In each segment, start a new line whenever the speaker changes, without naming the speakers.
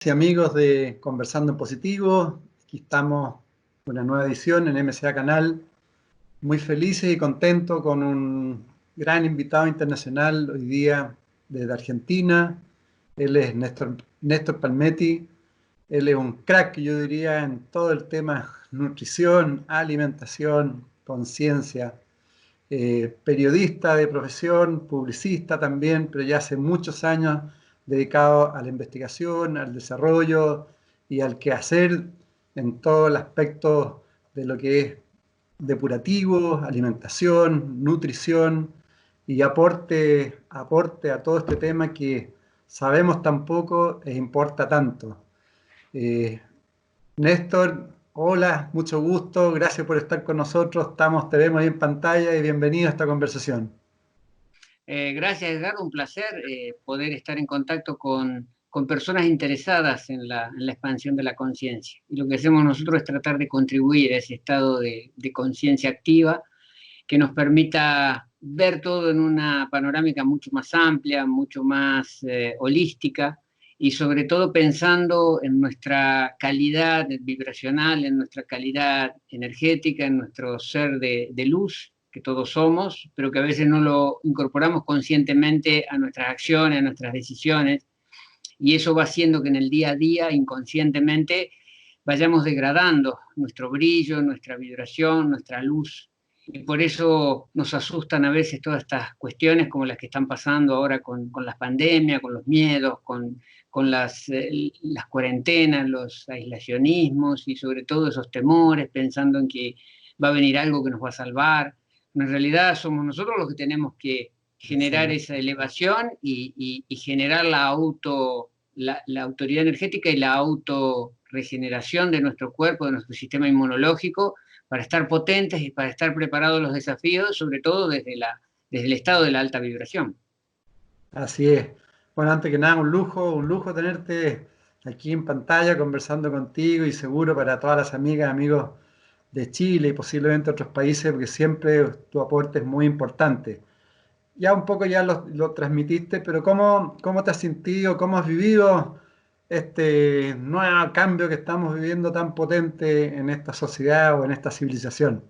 Y amigos de Conversando en Positivo, aquí estamos con una nueva edición en MCA Canal, muy felices y contentos con un gran invitado internacional hoy día desde Argentina. Él es Néstor Palmetti. Él es un crack, yo diría, en todo el tema nutrición, alimentación, conciencia. Periodista de profesión, publicista también, pero ya hace muchos años dedicado a la investigación, al desarrollo y al quehacer en todo el aspecto de lo que es depurativo, alimentación, nutrición y aporte a todo este tema que sabemos tan poco e importa tanto. Eh, Néstor, hola, mucho gusto, gracias por estar con nosotros, te vemos ahí en pantalla y bienvenido a esta conversación.
Gracias, Edgardo. Un placer poder estar en contacto con personas interesadas en la expansión de la conciencia. Y lo que hacemos nosotros es tratar de contribuir a ese estado de conciencia activa que nos permita ver todo en una panorámica mucho más amplia, mucho más holística, y sobre todo pensando en nuestra calidad vibracional, en nuestra calidad energética, en nuestro ser de luz, que todos somos, pero que a veces no lo incorporamos conscientemente a nuestras acciones, a nuestras decisiones, y eso va haciendo que en el día a día, inconscientemente, vayamos degradando nuestro brillo, nuestra vibración, nuestra luz. Y por eso nos asustan a veces todas estas cuestiones como las que están pasando ahora con las pandemias, con los miedos, con las cuarentenas, los aislacionismos y sobre todo esos temores, pensando en que va a venir algo que nos va a salvar. En realidad somos nosotros los que tenemos que generar esa elevación y generar la autoridad energética y la autorregeneración de nuestro cuerpo, de nuestro sistema inmunológico, para estar potentes y para estar preparados a los desafíos, sobre todo desde el estado de la alta vibración.
Así es. Bueno, antes que nada, un lujo tenerte aquí en pantalla conversando contigo y seguro para todas las amigas, amigos de Chile y posiblemente otros países, porque siempre tu aporte es muy importante. Ya un poco ya lo transmitiste, pero ¿cómo te has sentido, cómo has vivido este nuevo cambio que estamos viviendo tan potente en esta sociedad o en esta civilización?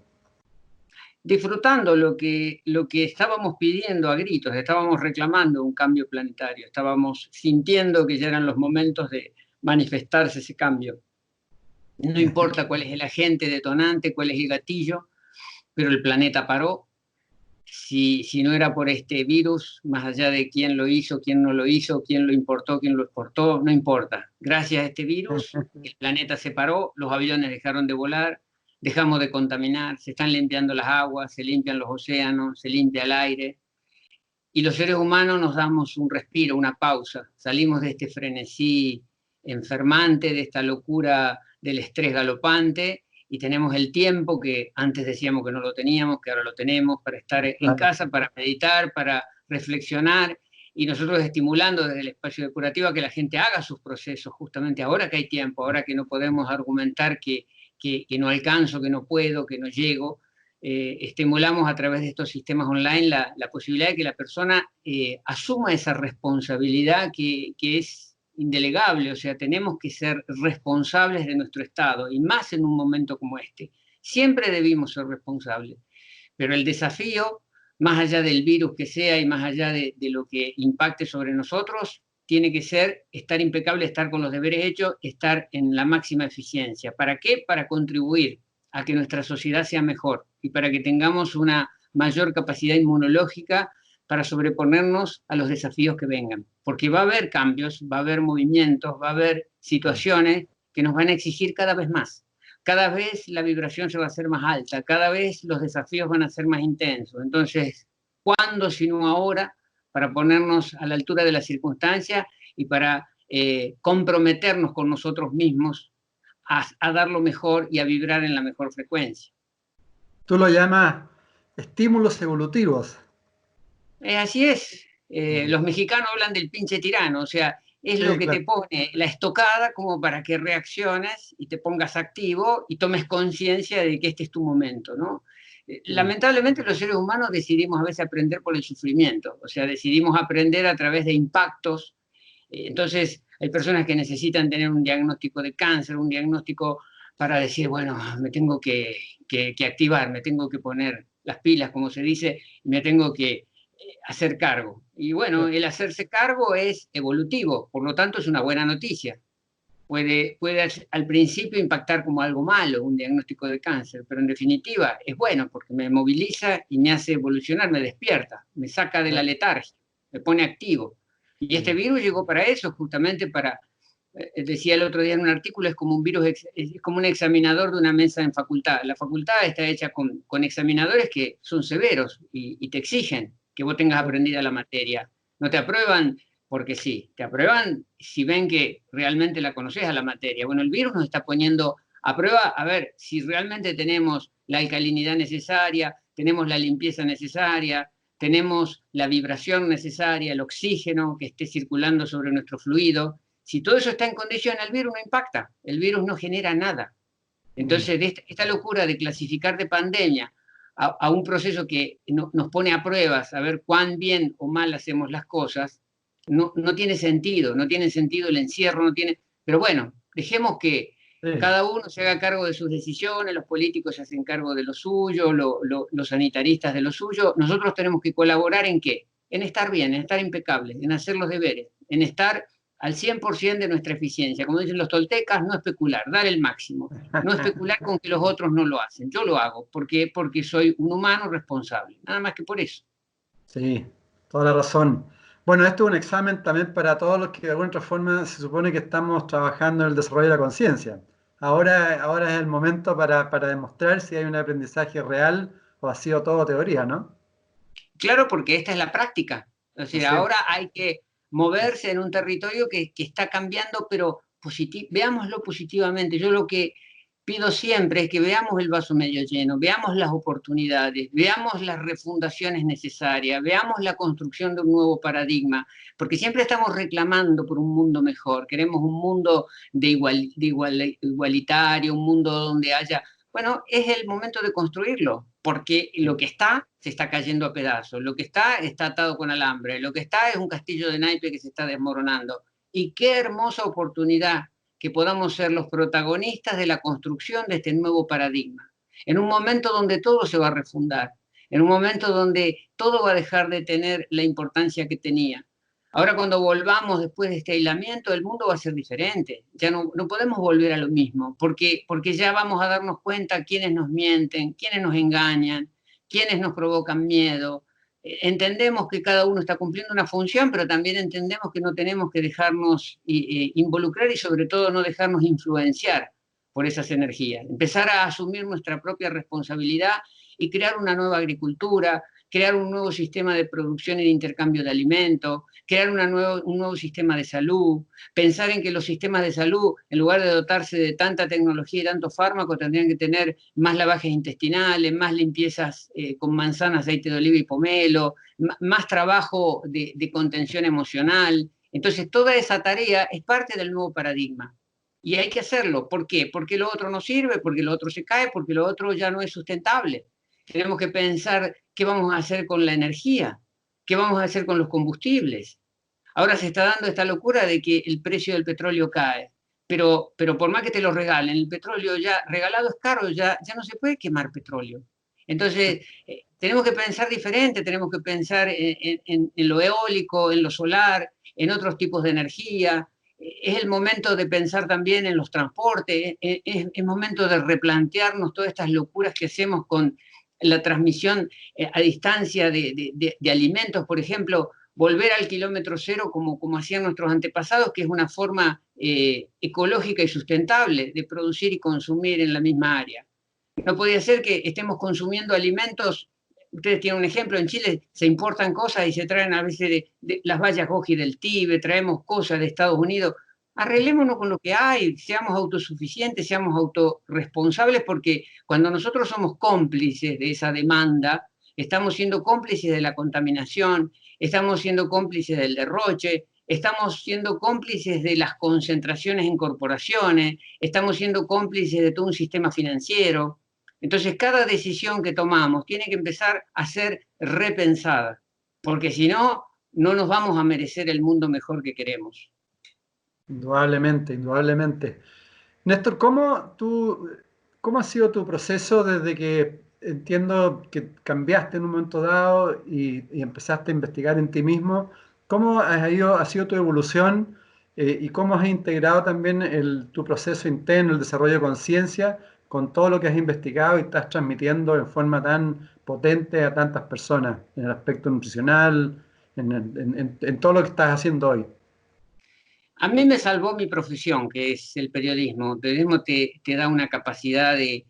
Disfrutando lo que estábamos pidiendo a gritos, estábamos reclamando un cambio planetario, estábamos sintiendo que ya eran los momentos de manifestarse ese cambio. No importa cuál es el agente detonante, cuál es el gatillo, pero el planeta paró. Si no era por este virus, más allá de quién lo hizo, quién no lo hizo, quién lo importó, quién lo exportó, no importa. Gracias a este virus, el planeta se paró, los aviones dejaron de volar, dejamos de contaminar, se están limpiando las aguas, se limpian los océanos, se limpia el aire, y los seres humanos nos damos un respiro, una pausa, salimos de este frenesí enfermante, de esta locura del estrés galopante, y tenemos el tiempo que antes decíamos que no lo teníamos, que ahora lo tenemos, para estar en casa, para meditar, para reflexionar, y nosotros estimulando desde el espacio depurativo a que la gente haga sus procesos, justamente ahora que hay tiempo, ahora que no podemos argumentar que no alcanzo, que no puedo, que no llego. Estimulamos a través de estos sistemas online la posibilidad de que la persona asuma esa responsabilidad que es indelegable, o sea, tenemos que ser responsables de nuestro estado, y más en un momento como este. Siempre debimos ser responsables, pero el desafío, más allá del virus que sea y más allá de lo que impacte sobre nosotros, tiene que ser estar impecable, estar con los deberes hechos, estar en la máxima eficiencia. ¿Para qué? Para contribuir a que nuestra sociedad sea mejor y para que tengamos una mayor capacidad inmunológica para sobreponernos a los desafíos que vengan. Porque va a haber cambios, va a haber movimientos, va a haber situaciones que nos van a exigir cada vez más. Cada vez la vibración se va a hacer más alta, cada vez los desafíos van a ser más intensos. Entonces, ¿cuándo sino ahora para ponernos a la altura de las circunstancias y para comprometernos con nosotros mismos a dar lo mejor y a vibrar en la mejor frecuencia?
Tú lo llamas estímulos evolutivos.
Así es. Los mexicanos hablan del pinche tirano, o sea, es lo
Sí,
que te
claro.
pone la estocada como para que reacciones y te pongas activo y tomes conciencia de que este es tu momento, ¿no? Lamentablemente los seres humanos decidimos a veces aprender por el sufrimiento, o sea, decidimos aprender a través de impactos. Entonces, Hay personas que necesitan tener un diagnóstico de cáncer, un diagnóstico para decir, bueno, me tengo que activar, me tengo que poner las pilas, como se dice, y me tengo que hacer cargo. Y bueno, el hacerse cargo es evolutivo, por lo tanto es una buena noticia. Puede al principio impactar como algo malo, un diagnóstico de cáncer, pero en definitiva es bueno porque me moviliza y me hace evolucionar, me despierta, me saca de la letargia, me pone activo. Y este virus llegó para eso, justamente para, decía el otro día en un artículo, es como un virus, es como un examinador de una mesa en facultad. La facultad está hecha con examinadores que son severos y te exigen que vos tengas aprendida la materia. No te aprueban porque sí, te aprueban si ven que realmente la conoces a la materia. Bueno, el virus nos está poniendo a prueba a ver si realmente tenemos la alcalinidad necesaria, tenemos la limpieza necesaria, tenemos la vibración necesaria, el oxígeno que esté circulando sobre nuestro fluido. Si todo eso está en condición, el virus no impacta, el virus no genera nada. Entonces, esta locura de clasificar de pandemia a un proceso que nos pone a pruebas, a ver cuán bien o mal hacemos las cosas, no tiene sentido, no tiene sentido el encierro, no tiene... Pero bueno, dejemos que cada uno se haga cargo de sus decisiones, los políticos se hacen cargo de lo suyo, los sanitaristas de lo suyo. Nosotros tenemos que colaborar ¿en qué? En estar bien, en estar impecables, en hacer los deberes, en estar al 100% de nuestra eficiencia. Como dicen los toltecas, no especular, dar el máximo. No especular con que los otros no lo hacen. Yo lo hago. ¿Por qué? Porque soy un humano responsable. Nada más que por eso.
Sí, toda la razón. Bueno, esto es un examen también para todos los que de alguna otra forma se supone que estamos trabajando en el desarrollo de la conciencia. Ahora es el momento para demostrar si hay un aprendizaje real o ha sido todo teoría, ¿no?
Claro, porque esta es la práctica. O
Así
sea,
es.
ahora hay que moverse en un territorio que está cambiando, pero veámoslo positivamente. Yo lo que pido siempre es que veamos el vaso medio lleno, veamos las oportunidades, veamos las refundaciones necesarias, veamos la construcción de un nuevo paradigma, porque siempre estamos reclamando por un mundo mejor, queremos un mundo igualitario, un mundo donde haya... Bueno, es el momento de construirlo, porque lo que está se está cayendo a pedazos, lo que está atado con alambre, lo que está es un castillo de naipes que se está desmoronando. Y qué hermosa oportunidad que podamos ser los protagonistas de la construcción de este nuevo paradigma. En un momento donde todo se va a refundar, en un momento donde todo va a dejar de tener la importancia que tenía. Ahora cuando volvamos después de este aislamiento, el mundo va a ser diferente. Ya no podemos volver a lo mismo, porque ya vamos a darnos cuenta quiénes nos mienten, quiénes nos engañan, quiénes nos provocan miedo. Entendemos que cada uno está cumpliendo una función, pero también entendemos que no tenemos que dejarnos involucrar y sobre todo no dejarnos influenciar por esas energías. Empezar a asumir nuestra propia responsabilidad y crear una nueva agricultura, crear un nuevo sistema de producción y de intercambio de alimentos, crear un nuevo sistema de salud, pensar en que los sistemas de salud, en lugar de dotarse de tanta tecnología y tantos fármacos, tendrían que tener más lavajes intestinales, más limpiezas con manzana, aceite de oliva y pomelo, más trabajo de contención emocional. Entonces, toda esa tarea es parte del nuevo paradigma. Y hay que hacerlo. ¿Por qué? Porque lo otro no sirve, porque lo otro se cae, porque lo otro ya no es sustentable. Tenemos que pensar qué vamos a hacer con la energía, qué vamos a hacer con los combustibles. Ahora se está dando esta locura de que el precio del petróleo cae, pero por más que te lo regalen, el petróleo ya regalado es caro, ya no se puede quemar petróleo. Entonces, tenemos que pensar diferente, tenemos que pensar en lo eólico, en lo solar, en otros tipos de energía. Es el momento de pensar también en los transportes, es momento de replantearnos todas estas locuras que hacemos con la transmisión a distancia de alimentos, por ejemplo, volver al kilómetro cero como hacían nuestros antepasados, que es una forma ecológica y sustentable de producir y consumir en la misma área. No podía ser que estemos consumiendo alimentos, ustedes tienen un ejemplo, en Chile se importan cosas y se traen a veces de las bayas goji del Tíbet, traemos cosas de Estados Unidos. Arreglémonos con lo que hay, seamos autosuficientes, seamos autorresponsables, porque cuando nosotros somos cómplices de esa demanda, estamos siendo cómplices de la contaminación, estamos siendo cómplices del derroche, estamos siendo cómplices de las concentraciones en corporaciones, estamos siendo cómplices de todo un sistema financiero. Entonces, cada decisión que tomamos tiene que empezar a ser repensada, porque si no, no nos vamos a merecer el mundo mejor que queremos.
Indudablemente, indudablemente. Néstor, ¿cómo ha sido tu proceso desde que entiendo que cambiaste en un momento dado y empezaste a investigar en ti mismo? ¿Cómo ha sido tu evolución y cómo has integrado también tu proceso interno, el desarrollo de conciencia, con todo lo que has investigado y estás transmitiendo en forma tan potente a tantas personas en el aspecto nutricional, en todo lo que estás haciendo hoy?
A mí me salvó mi profesión, que es el periodismo. El periodismo te da una capacidad de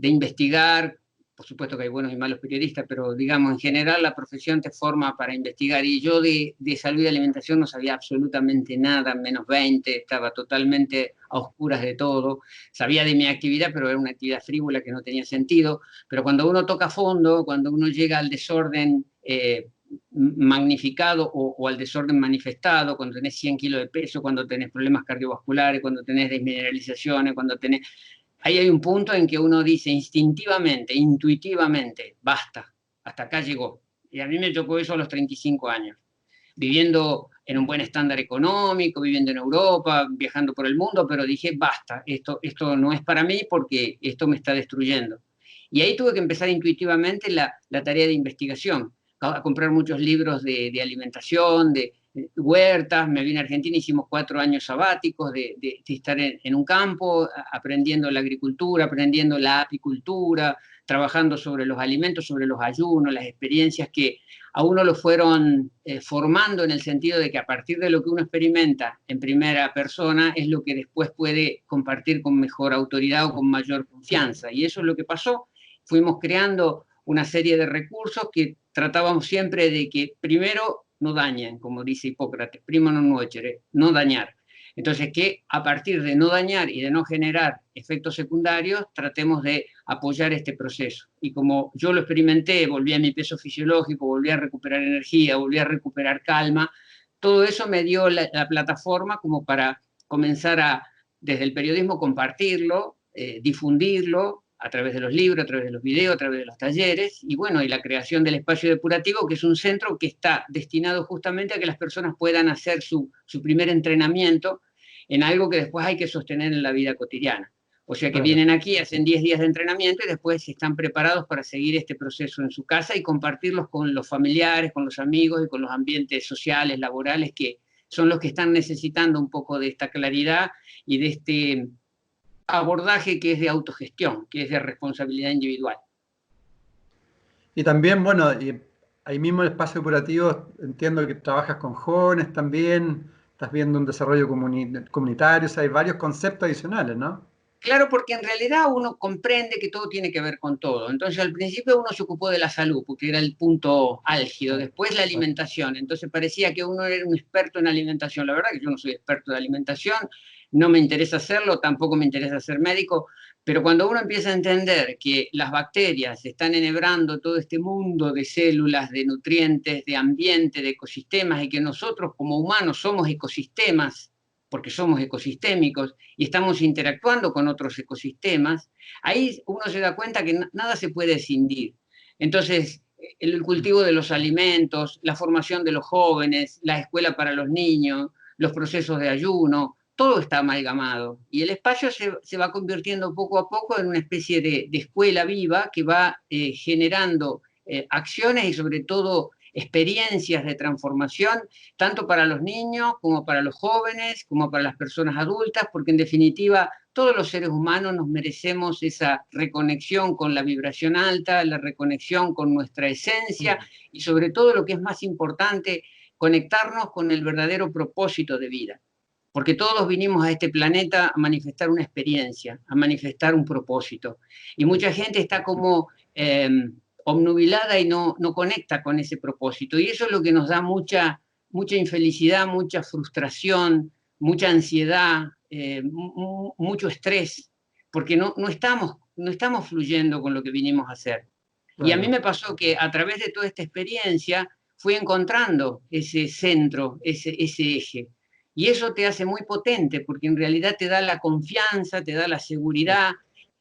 investigar. Por supuesto que hay buenos y malos periodistas, pero digamos, en general la profesión te forma para investigar. Y yo de salud y alimentación no sabía absolutamente nada, menos 20, estaba totalmente a oscuras de todo. Sabía de mi actividad, pero era una actividad frívola que no tenía sentido. Pero cuando uno toca fondo, cuando uno llega al desorden, magnificado o al desorden manifestado, cuando tenés 100 kilos de peso, cuando tenés problemas cardiovasculares, cuando tenés desmineralizaciones, cuando tenés... Ahí hay un punto en que uno dice instintivamente, intuitivamente, basta, hasta acá llegó. Y a mí me tocó eso a los 35 años, viviendo en un buen estándar económico, viviendo en Europa, viajando por el mundo, pero dije, basta, esto no es para mí porque esto me está destruyendo. Y ahí tuve que empezar intuitivamente la tarea de investigación, a comprar muchos libros de alimentación, de huertas. Me vine a Argentina, hicimos 4 años sabáticos de estar en un campo, aprendiendo la agricultura, aprendiendo la apicultura, trabajando sobre los alimentos, sobre los ayunos, las experiencias que a uno lo fueron formando en el sentido de que a partir de lo que uno experimenta en primera persona es lo que después puede compartir con mejor autoridad o con mayor confianza. Y eso es lo que pasó. Fuimos creando una serie de recursos que tratábamos siempre de que primero no dañen, como dice Hipócrates, prima non nuocere, no dañar. Entonces, que a partir de no dañar y de no generar efectos secundarios, tratemos de apoyar este proceso. Y como yo lo experimenté, volví a mi peso fisiológico, volví a recuperar energía, volví a recuperar calma, todo eso me dio la plataforma como para comenzar a, desde el periodismo, compartirlo, difundirlo, a través de los libros, a través de los videos, a través de los talleres, y bueno, y la creación del espacio depurativo, que es un centro que está destinado justamente a que las personas puedan hacer su primer entrenamiento en algo que después hay que sostener en la vida cotidiana. O sea que
Claro.
vienen aquí, hacen 10 días de entrenamiento y después están preparados para seguir este proceso en su casa y compartirlos con los familiares, con los amigos y con los ambientes sociales, laborales, que son los que están necesitando un poco de esta claridad y de este abordaje que es de autogestión, que es de responsabilidad individual.
Y también, bueno, y ahí mismo en el espacio curativo entiendo que trabajas con jóvenes también, estás viendo un desarrollo comunitario, o sea, hay varios conceptos adicionales, ¿no?
Claro, porque en realidad uno comprende que todo tiene que ver con todo. Entonces, al principio uno se ocupó de la salud, porque era el punto álgido, después la alimentación. Entonces parecía que uno era un experto en alimentación. La verdad que yo no soy experto de alimentación, no me interesa hacerlo, tampoco me interesa ser médico, pero cuando uno empieza a entender que las bacterias están enhebrando todo este mundo de células, de nutrientes, de ambiente, de ecosistemas, y que nosotros como humanos somos ecosistemas, porque somos ecosistémicos, y estamos interactuando con otros ecosistemas, ahí uno se da cuenta que nada se puede escindir. Entonces, el cultivo de los alimentos, la formación de los jóvenes, la escuela para los niños, los procesos de ayuno, todo está amalgamado. Y el espacio se va convirtiendo poco a poco en una especie de escuela viva que va generando acciones y sobre todo experiencias de transformación, tanto para los niños como para los jóvenes, como para las personas adultas, porque en definitiva todos los seres humanos nos merecemos esa reconexión con la vibración alta, la reconexión con nuestra esencia y sobre todo lo que es más importante, conectarnos con el verdadero propósito de vida. Porque todos vinimos a este planeta a manifestar una experiencia, a manifestar un propósito. Y mucha gente está como obnubilada y no conecta con ese propósito. Y eso es lo que nos da mucha infelicidad, mucha frustración, mucha ansiedad, mucho estrés, porque no estamos fluyendo con lo que vinimos a hacer. Y a mí
Claro.
me pasó que a través de toda esta experiencia fui encontrando ese centro, ese eje. Y eso te hace muy potente, porque en realidad te da la confianza, te da la seguridad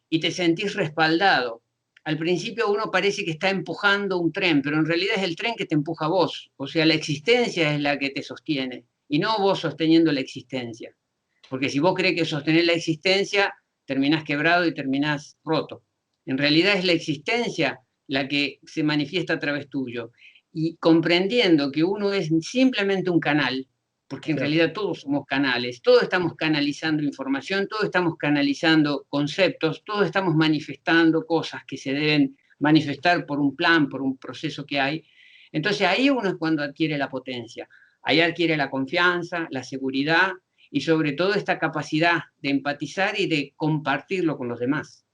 y te sentís respaldado. Al principio uno parece que está empujando un tren, pero en realidad es el tren que te empuja a vos. O sea, la existencia es la que te sostiene y no vos sosteniendo la existencia. Porque si vos crees que sostener la existencia, terminás quebrado y terminás roto. En realidad es la existencia la que se manifiesta a través tuyo. Y comprendiendo que uno es simplemente un canal, porque en realidad todos somos canales, todos estamos canalizando información, todos estamos canalizando conceptos, todos estamos manifestando cosas que se deben manifestar por un plan, por un proceso que hay. Entonces ahí uno es cuando adquiere la potencia, ahí adquiere la confianza, la seguridad y sobre todo esta capacidad de empatizar y de compartirlo con los demás.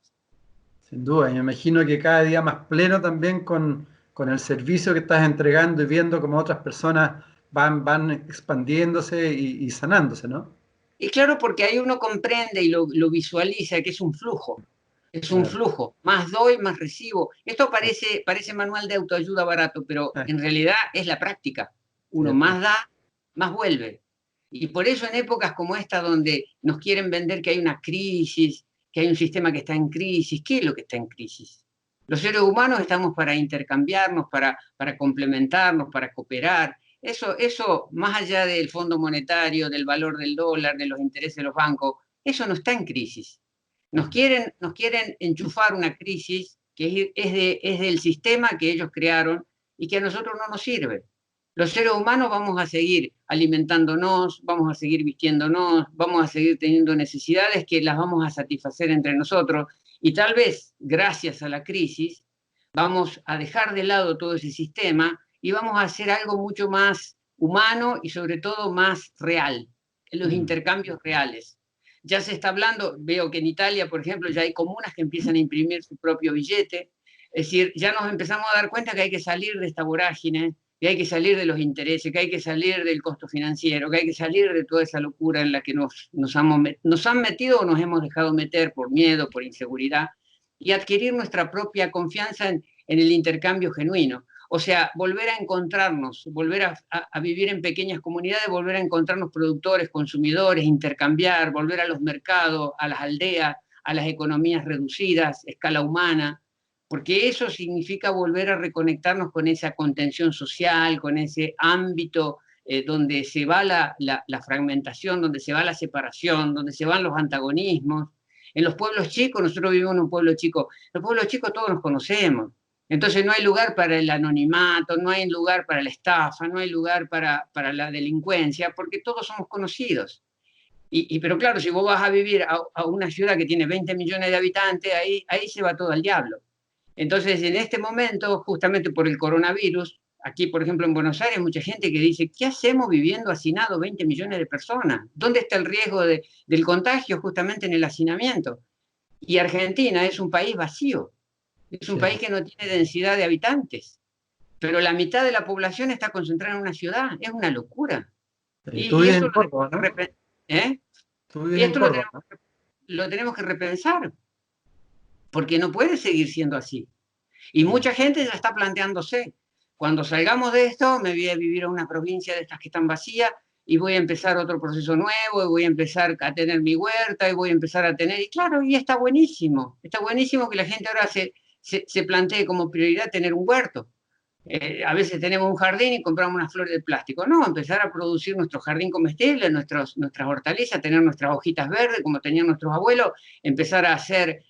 Sin duda, y me imagino que cada día más pleno también con el servicio que estás entregando y viendo cómo otras personas van expandiéndose y sanándose, ¿no?
Y claro, porque ahí uno comprende y lo visualiza, que es un flujo. Es un flujo, más doy, más recibo. Esto parece manual de autoayuda barato, pero en realidad es la práctica. Uno más da, más vuelve. Y por eso en épocas como esta, donde nos quieren vender que hay una crisis, que hay un sistema que está en crisis, ¿qué es lo que está en crisis? Los seres humanos estamos para intercambiarnos, para complementarnos, para cooperar. Eso, más allá del Fondo Monetario, del valor del dólar, de los intereses de los bancos, eso no está en crisis. Nos quieren enchufar una crisis que es del sistema que ellos crearon y que a nosotros no nos sirve. Los seres humanos vamos a seguir alimentándonos, vamos a seguir vistiéndonos, vamos a seguir teniendo necesidades que las vamos a satisfacer entre nosotros y tal vez, gracias a la crisis, vamos a dejar de lado todo ese sistema y vamos a hacer algo mucho más humano y sobre todo más real, en los intercambios reales. Ya se está hablando, veo que en Italia, por ejemplo, ya hay comunas que empiezan a imprimir su propio billete, es decir, ya nos empezamos a dar cuenta que hay que salir de esta vorágine, que hay que salir de los intereses, que hay que salir del costo financiero, que hay que salir de toda esa locura en la que nos han metido o nos hemos dejado meter por miedo, por inseguridad, y adquirir nuestra propia confianza en el intercambio genuino. O sea, volver a encontrarnos, volver a vivir en pequeñas comunidades, volver a encontrarnos productores, consumidores, intercambiar, volver a los mercados, a las aldeas, a las economías reducidas, escala humana, porque eso significa volver a reconectarnos con esa contención social, con ese ámbito donde se va la fragmentación, donde se va la separación, donde se van los antagonismos. En los pueblos chicos, nosotros vivimos en un pueblo chico, en los pueblos chicos todos nos conocemos. Entonces no hay lugar para el anonimato, no hay lugar para la estafa, no hay lugar para la delincuencia, porque todos somos conocidos. Pero claro, si vos vas a vivir a una ciudad que tiene 20 millones de habitantes, ahí se va todo al diablo. Entonces, en este momento, justamente por el coronavirus, aquí, por ejemplo, en Buenos Aires, hay mucha gente que dice, ¿qué hacemos viviendo hacinados 20 millones de personas? ¿Dónde está el riesgo del contagio justamente en el hacinamiento? Y Argentina es un país vacío. Es un país que no tiene densidad de habitantes, pero la mitad de la población está concentrada en una ciudad. Es una locura.
Tú vives en Córdoba, ¿no?
Tú vives en Córdoba, ¿no? Lo tenemos que repensar, porque no puede seguir siendo así. Y mucha gente ya está planteándose, cuando salgamos de esto, me voy a vivir a una provincia de estas que están vacías y voy a empezar otro proceso nuevo, y voy a empezar a tener mi huerta, y voy a empezar a tener... Y claro, y está buenísimo que la gente ahora se plantee como prioridad tener un huerto. A veces tenemos un jardín y compramos unas flores de plástico. No, empezar a producir nuestro jardín comestible, nuestras hortalizas, tener nuestras hojitas verdes como tenían nuestros abuelos, empezar a hacer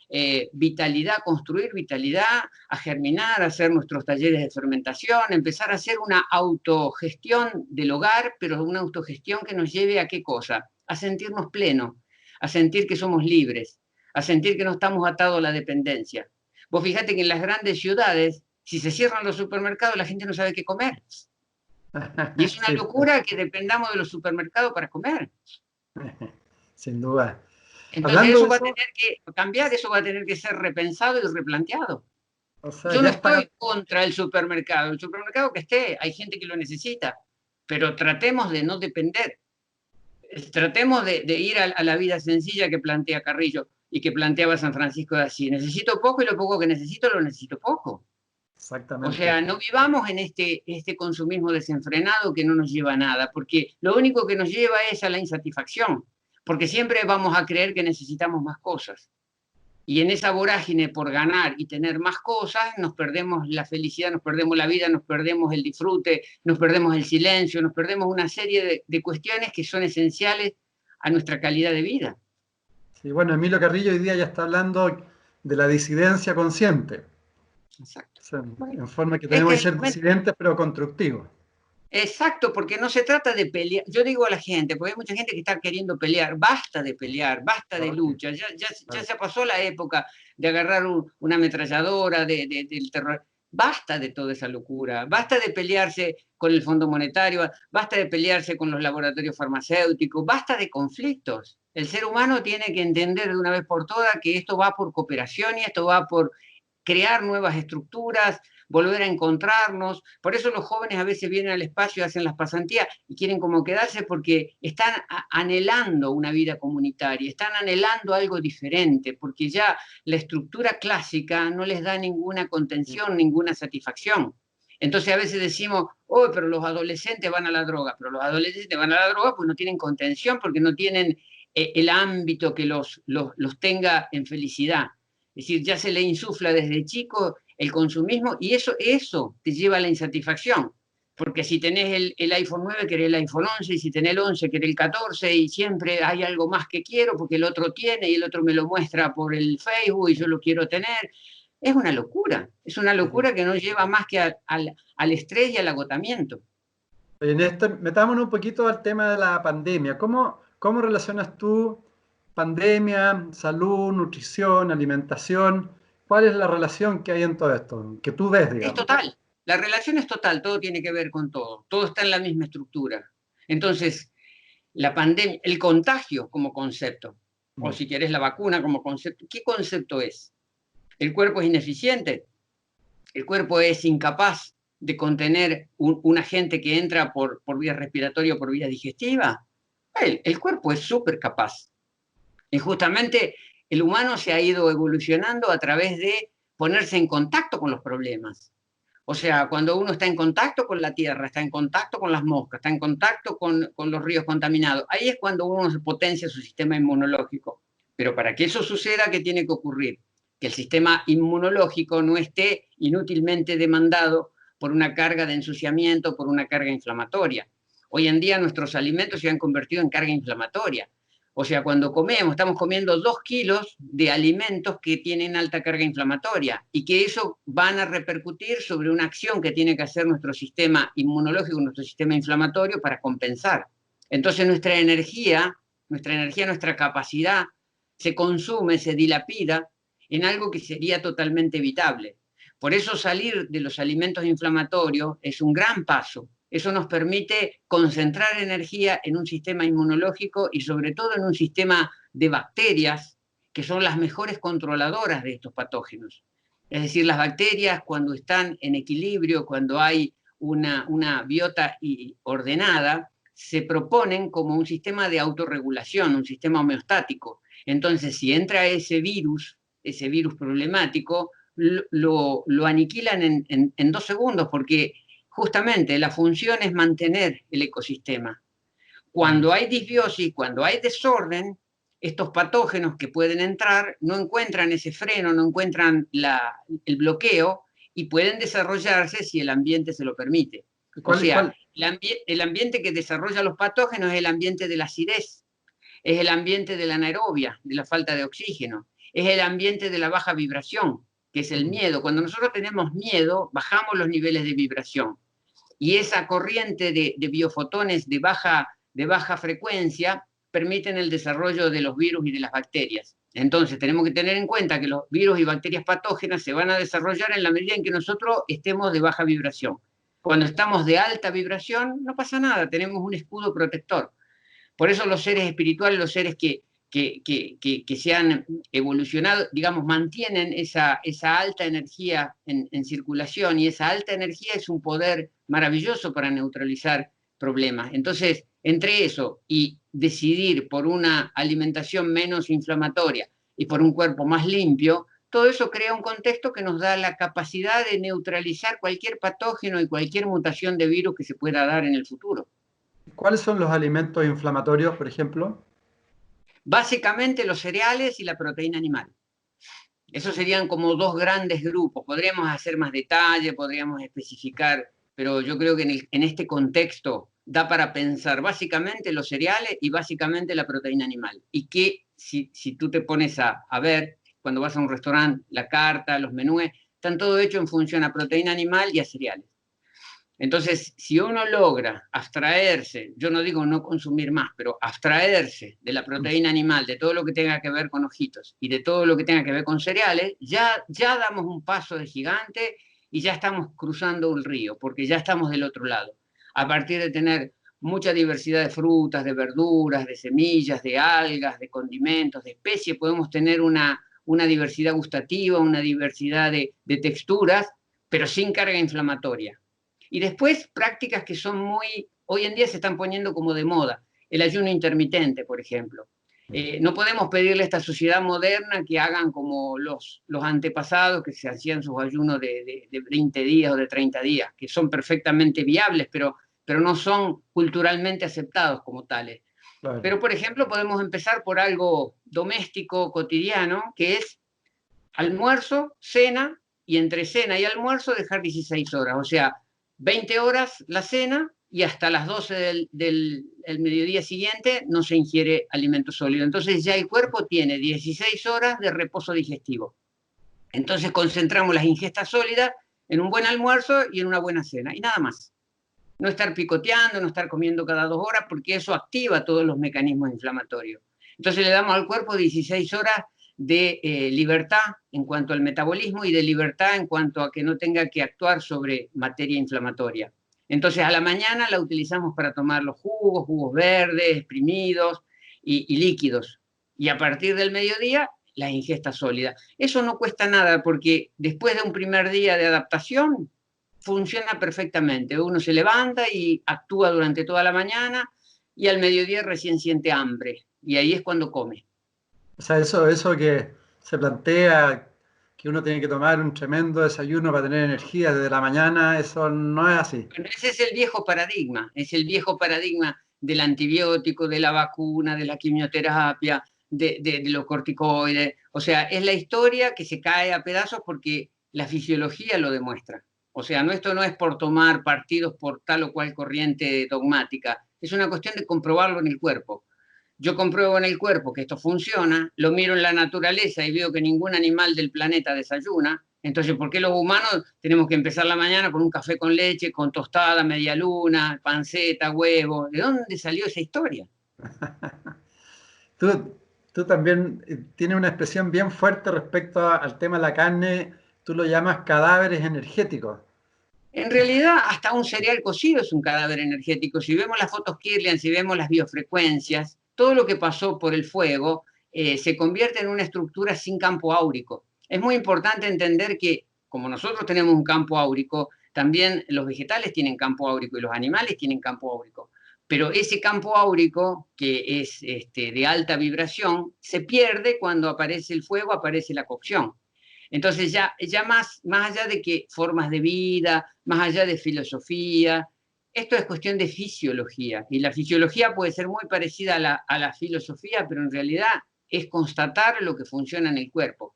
vitalidad, construir vitalidad, a germinar, a hacer nuestros talleres de fermentación, empezar a hacer una autogestión del hogar, pero una autogestión que nos lleve a qué cosa? A sentirnos plenos, a sentir que somos libres, a sentir que no estamos atados a la dependencia. Vos fíjate que en las grandes ciudades, si se cierran los supermercados, la gente no sabe qué comer. Y es una locura que dependamos de los supermercados para comer.
Sin duda.
Entonces eso va a tener que cambiar, eso va a tener que ser repensado y replanteado. O sea, yo no estoy contra el supermercado que esté, hay gente que lo necesita, pero tratemos de no depender. Tratemos de ir a la vida sencilla que plantea Carrillo y que planteaba San Francisco de Asís. Necesito poco y lo poco que necesito lo necesito poco. Exactamente. O sea, no vivamos en este consumismo desenfrenado que no nos lleva a nada, porque lo único que nos lleva es a la insatisfacción, porque siempre vamos a creer que necesitamos más cosas. Y en esa vorágine por ganar y tener más cosas, nos perdemos la felicidad, nos perdemos la vida, nos perdemos el disfrute, nos perdemos el silencio, nos perdemos una serie de cuestiones que son esenciales a nuestra calidad de vida.
Sí, bueno, Emilio Carrillo hoy día ya está hablando de la disidencia consciente.
Exacto.
O sea,
Bueno,
en forma que
este
tenemos que
es el
ser
momento.
disidentes, pero constructivos.
Exacto, porque no se trata de pelear. Yo digo a la gente, porque hay mucha gente que está queriendo pelear, basta de pelear, basta de
Ok,
lucha, ya se pasó la época de agarrar una ametralladora, del terror. Basta de toda esa locura, basta de pelearse con el Fondo Monetario, basta de pelearse con los laboratorios farmacéuticos, basta de conflictos. El ser humano tiene que entender de una vez por todas que esto va por cooperación y esto va por crear nuevas estructuras, volver a encontrarnos. Por eso los jóvenes a veces vienen al espacio, hacen las pasantías y quieren como quedarse porque están anhelando una vida comunitaria, están anhelando algo diferente, porque ya la estructura clásica no les da ninguna contención, ninguna satisfacción. Entonces a veces decimos, oh, pero los adolescentes van a la droga, pero los adolescentes van a la droga pues no tienen contención, porque no tienen el ámbito que los tenga en felicidad. Es decir, ya se le insufla desde chico el consumismo y eso te lleva a la insatisfacción. Porque si tenés el iPhone 9, querés el iPhone 11, y si tenés el 11, querés el 14, y siempre hay algo más que quiero porque el otro tiene y el otro me lo muestra por el Facebook y yo lo quiero tener. Es una locura que nos lleva más que al estrés y al agotamiento.
Metámonos un poquito al tema de la pandemia. ¿Cómo relacionas tú pandemia, salud, nutrición, alimentación? ¿Cuál es la relación que hay en todo esto? Que tú ves,
Es
digamos.
total, la relación es total, todo tiene que ver con todo está en la misma estructura. Entonces, la pandemia, el contagio como concepto, o
Mm.
si querés la vacuna como concepto, ¿qué concepto es? ¿El cuerpo es ineficiente? ¿El cuerpo es incapaz de contener un agente que entra por vía respiratoria o por vía digestiva? El cuerpo es súper capaz. Y justamente el humano se ha ido evolucionando a través de ponerse en contacto con los problemas. O sea, cuando uno está en contacto con la tierra, está en contacto con las moscas, está en contacto con los ríos contaminados, ahí es cuando uno se potencia su sistema inmunológico. Pero para que eso suceda, ¿qué tiene que ocurrir? Que el sistema inmunológico no esté inútilmente demandado por una carga de ensuciamiento, por una carga inflamatoria. Hoy en día nuestros alimentos se han convertido en carga inflamatoria. O sea, cuando comemos, estamos comiendo 2 kilos de alimentos que tienen alta carga inflamatoria y que eso van a repercutir sobre una acción que tiene que hacer nuestro sistema inmunológico, nuestro sistema inflamatorio para compensar. Entonces nuestra capacidad se consume, se dilapida en algo que sería totalmente evitable. Por eso salir de los alimentos inflamatorios es un gran paso. Eso nos permite concentrar energía en un sistema inmunológico y sobre todo en un sistema de bacterias que son las mejores controladoras de estos patógenos. Es decir, las bacterias cuando están en equilibrio, cuando hay una biota ordenada, se proponen como un sistema de autorregulación, un sistema homeostático. Entonces, si entra ese virus problemático, lo aniquilan en 2 segundos porque justamente la función es mantener el ecosistema. Cuando hay disbiosis, cuando hay desorden, estos patógenos que pueden entrar no encuentran ese freno, no encuentran el bloqueo y pueden desarrollarse si el ambiente se lo permite. O sea, el ambiente que desarrolla los patógenos es el ambiente de la acidez, es el ambiente de la anaerobia, de la falta de oxígeno, es el ambiente de la baja vibración, que es el miedo. Cuando nosotros tenemos miedo, bajamos los niveles de vibración. Y esa corriente de biofotones de baja frecuencia permiten el desarrollo de los virus y de las bacterias. Entonces tenemos que tener en cuenta que los virus y bacterias patógenas se van a desarrollar en la medida en que nosotros estemos de baja vibración. Cuando estamos de alta vibración, no pasa nada, tenemos un escudo protector. Por eso los seres espirituales, los seres que se han evolucionado, digamos, mantienen esa alta energía en circulación y esa alta energía es un poder maravilloso para neutralizar problemas. Entonces, entre eso y decidir por una alimentación menos inflamatoria y por un cuerpo más limpio, todo eso crea un contexto que nos da la capacidad de neutralizar cualquier patógeno y cualquier mutación de virus que se pueda dar en el futuro.
¿Cuáles son los alimentos inflamatorios, por ejemplo?
Básicamente los cereales y la proteína animal. Esos serían como 2 grandes grupos. Podríamos hacer más detalle, podríamos especificar, pero yo creo que en este contexto da para pensar básicamente los cereales y básicamente la proteína animal. Y que si tú te pones a ver, cuando vas a un restaurante, la carta, los menúes, están todo hecho en función a proteína animal y a cereales. Entonces, si uno logra abstraerse, yo no digo no consumir más, pero abstraerse de la proteína animal, de todo lo que tenga que ver con ojitos y de todo lo que tenga que ver con cereales, ya damos un paso de gigante y ya estamos cruzando un río, porque ya estamos del otro lado. A partir de tener mucha diversidad de frutas, de verduras, de semillas, de algas, de condimentos, de especies, podemos tener una diversidad gustativa, una diversidad de texturas, pero sin carga inflamatoria. Y después prácticas que son hoy en día se están poniendo como de moda. El ayuno intermitente, por ejemplo. No podemos pedirle a esta sociedad moderna que hagan como los antepasados, que se hacían sus ayunos de 20 días o de 30 días, que son perfectamente viables, pero no son culturalmente aceptados como tales. Claro. Pero, por ejemplo, podemos empezar por algo doméstico, cotidiano, que es almuerzo, cena, y entre cena y almuerzo dejar 16 horas. O sea, 20 horas la cena y hasta las 12 del mediodía siguiente no se ingiere alimento sólido. Entonces ya el cuerpo tiene 16 horas de reposo digestivo. Entonces concentramos las ingestas sólidas en un buen almuerzo y en una buena cena, y nada más. No estar picoteando, no estar comiendo cada 2 horas, porque eso activa todos los mecanismos inflamatorios. Entonces le damos al cuerpo 16 horas de libertad en cuanto al metabolismo y de libertad en cuanto a que no tenga que actuar sobre materia inflamatoria. Entonces a la mañana la utilizamos para tomar los jugos verdes, exprimidos y líquidos. Y a partir del mediodía, la ingesta sólida. Eso no cuesta nada porque después de un primer día de adaptación, funciona perfectamente. Uno se levanta y actúa durante toda la mañana y al mediodía recién siente hambre. Y ahí es cuando come.
O sea, eso que se plantea, que uno tiene que tomar un tremendo desayuno para tener energía desde la mañana, eso no es así.
Pero ese es el viejo paradigma del antibiótico, de la vacuna, de la quimioterapia, de los corticoides. O sea, es la historia que se cae a pedazos porque la fisiología lo demuestra. O sea, esto no es por tomar partidos por tal o cual corriente dogmática, es una cuestión de comprobarlo en el cuerpo. Yo compruebo en el cuerpo que esto funciona, lo miro en la naturaleza y veo que ningún animal del planeta desayuna. Entonces, ¿por qué los humanos tenemos que empezar la mañana con un café con leche, con tostada, media luna, panceta, huevo? ¿De dónde salió esa historia?
Tú también tienes una expresión bien fuerte respecto al tema de la carne, tú lo llamas cadáveres energéticos.
En realidad, hasta un cereal cocido es un cadáver energético. Si vemos las fotos Kirlian, si vemos las biofrecuencias, todo lo que pasó por el fuego se convierte en una estructura sin campo áurico. Es muy importante entender que, como nosotros tenemos un campo áurico, también los vegetales tienen campo áurico y los animales tienen campo áurico. Pero ese campo áurico, que es de alta vibración, se pierde cuando aparece el fuego, aparece la cocción. Entonces ya más allá de que formas de vida, más allá de filosofía, esto es cuestión de fisiología. Y la fisiología puede ser muy parecida a la filosofía, pero en realidad es constatar lo que funciona en el cuerpo.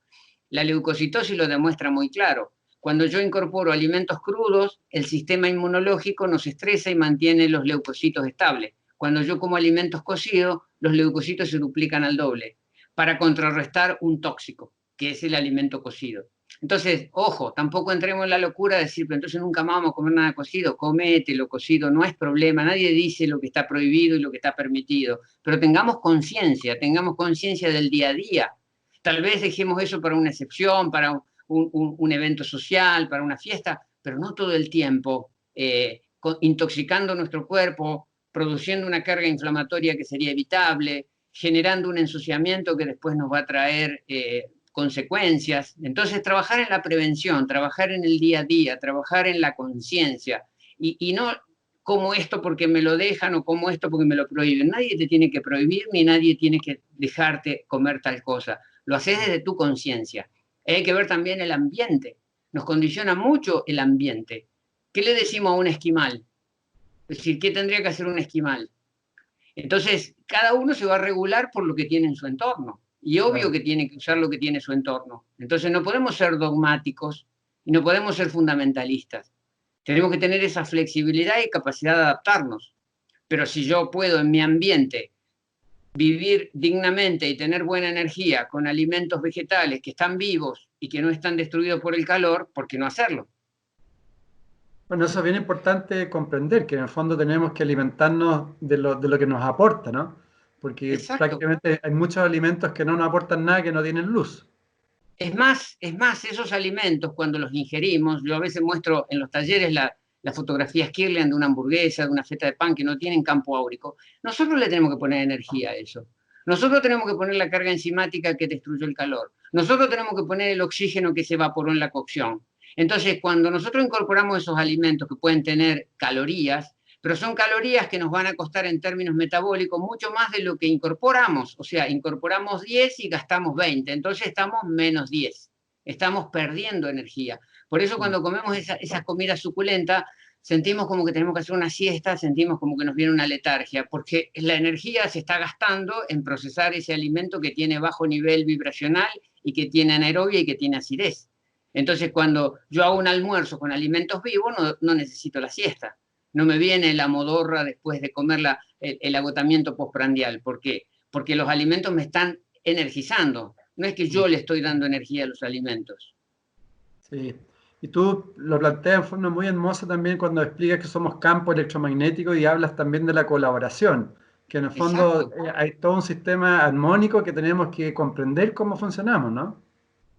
La leucocitosis lo demuestra muy claro. Cuando yo incorporo alimentos crudos, el sistema inmunológico nos estresa y mantiene los leucocitos estables. Cuando yo como alimentos cocidos, los leucocitos se duplican al doble para contrarrestar un tóxico, que es el alimento cocido. Entonces, ojo, tampoco entremos en la locura de decir, pero entonces nunca más vamos a comer nada cocido. Comete lo cocido, no es problema. Nadie dice lo que está prohibido y lo que está permitido. Pero tengamos conciencia del día a día. Tal vez dejemos eso para una excepción, para un evento social, para una fiesta, pero no todo el tiempo, intoxicando nuestro cuerpo, produciendo una carga inflamatoria que sería evitable, generando un ensuciamiento que después nos va a traer consecuencias. Entonces, trabajar en la prevención, trabajar en el día a día, trabajar en la conciencia, y no como esto porque me lo dejan o como esto porque me lo prohíben. Nadie te tiene que prohibir ni nadie tiene que dejarte comer tal cosa. Lo haces desde tu conciencia. Hay que ver también el ambiente. Nos condiciona mucho el ambiente. ¿Qué le decimos a un esquimal? Es decir, ¿qué tendría que hacer un esquimal? Entonces, cada uno se va a regular por lo que tiene en su entorno. Y obvio que tiene que usar lo que tiene su entorno. Entonces, no podemos ser dogmáticos y no podemos ser fundamentalistas. Tenemos que tener esa flexibilidad y capacidad de adaptarnos. Pero si yo puedo en mi ambiente vivir dignamente y tener buena energía con alimentos vegetales que están vivos y que no están destruidos por el calor, ¿por qué no hacerlo?
Bueno, eso es bien importante comprender, que en el fondo tenemos que alimentarnos de lo que nos aporta, ¿no? Porque
Exacto.
prácticamente hay muchos alimentos que no nos aportan nada, que no tienen luz.
Es más, esos alimentos cuando los ingerimos, yo a veces muestro en los talleres las fotografías Kirlian de una hamburguesa, de una feta de pan que no tienen campo áurico. Nosotros le tenemos que poner energía a eso. Nosotros tenemos que poner la carga enzimática que destruyó el calor. Nosotros tenemos que poner el oxígeno que se evaporó en la cocción. Entonces, cuando nosotros incorporamos esos alimentos que pueden tener calorías, pero son calorías que nos van a costar en términos metabólicos mucho más de lo que incorporamos. O sea, incorporamos 10 y gastamos 20, entonces estamos menos 10. Estamos perdiendo energía. Por eso cuando comemos esa comida suculenta, sentimos como que tenemos que hacer una siesta, sentimos como que nos viene una letargia, porque la energía se está gastando en procesar ese alimento que tiene bajo nivel vibracional y que tiene anaerobia y que tiene acidez. Entonces, cuando yo hago un almuerzo con alimentos vivos, no necesito la siesta. No me viene la modorra después de comer el agotamiento postprandial. ¿Por qué? Porque los alimentos me están energizando. No es que yo le estoy dando energía a los alimentos.
Sí. Y tú lo planteas en forma muy hermosa también cuando explicas que somos campo electromagnético y hablas también de la colaboración, que en el fondo
Exacto.
hay todo un sistema armónico que tenemos que comprender cómo funcionamos, ¿no?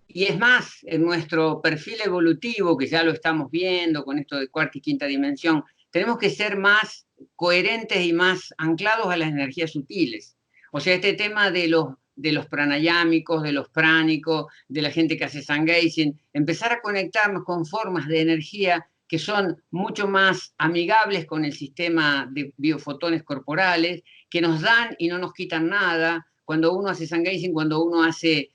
Y es más, en nuestro perfil evolutivo, que ya lo estamos viendo con esto de cuarta y quinta dimensión, tenemos que ser más coherentes y más anclados a las energías sutiles. O sea, este tema de los pranayámicos, de los pránicos, de la gente que hace sun gazing, empezar a conectarnos con formas de energía que son mucho más amigables con el sistema de biofotones corporales, que nos dan y no nos quitan nada. Cuando uno hace sun gazing, cuando uno hace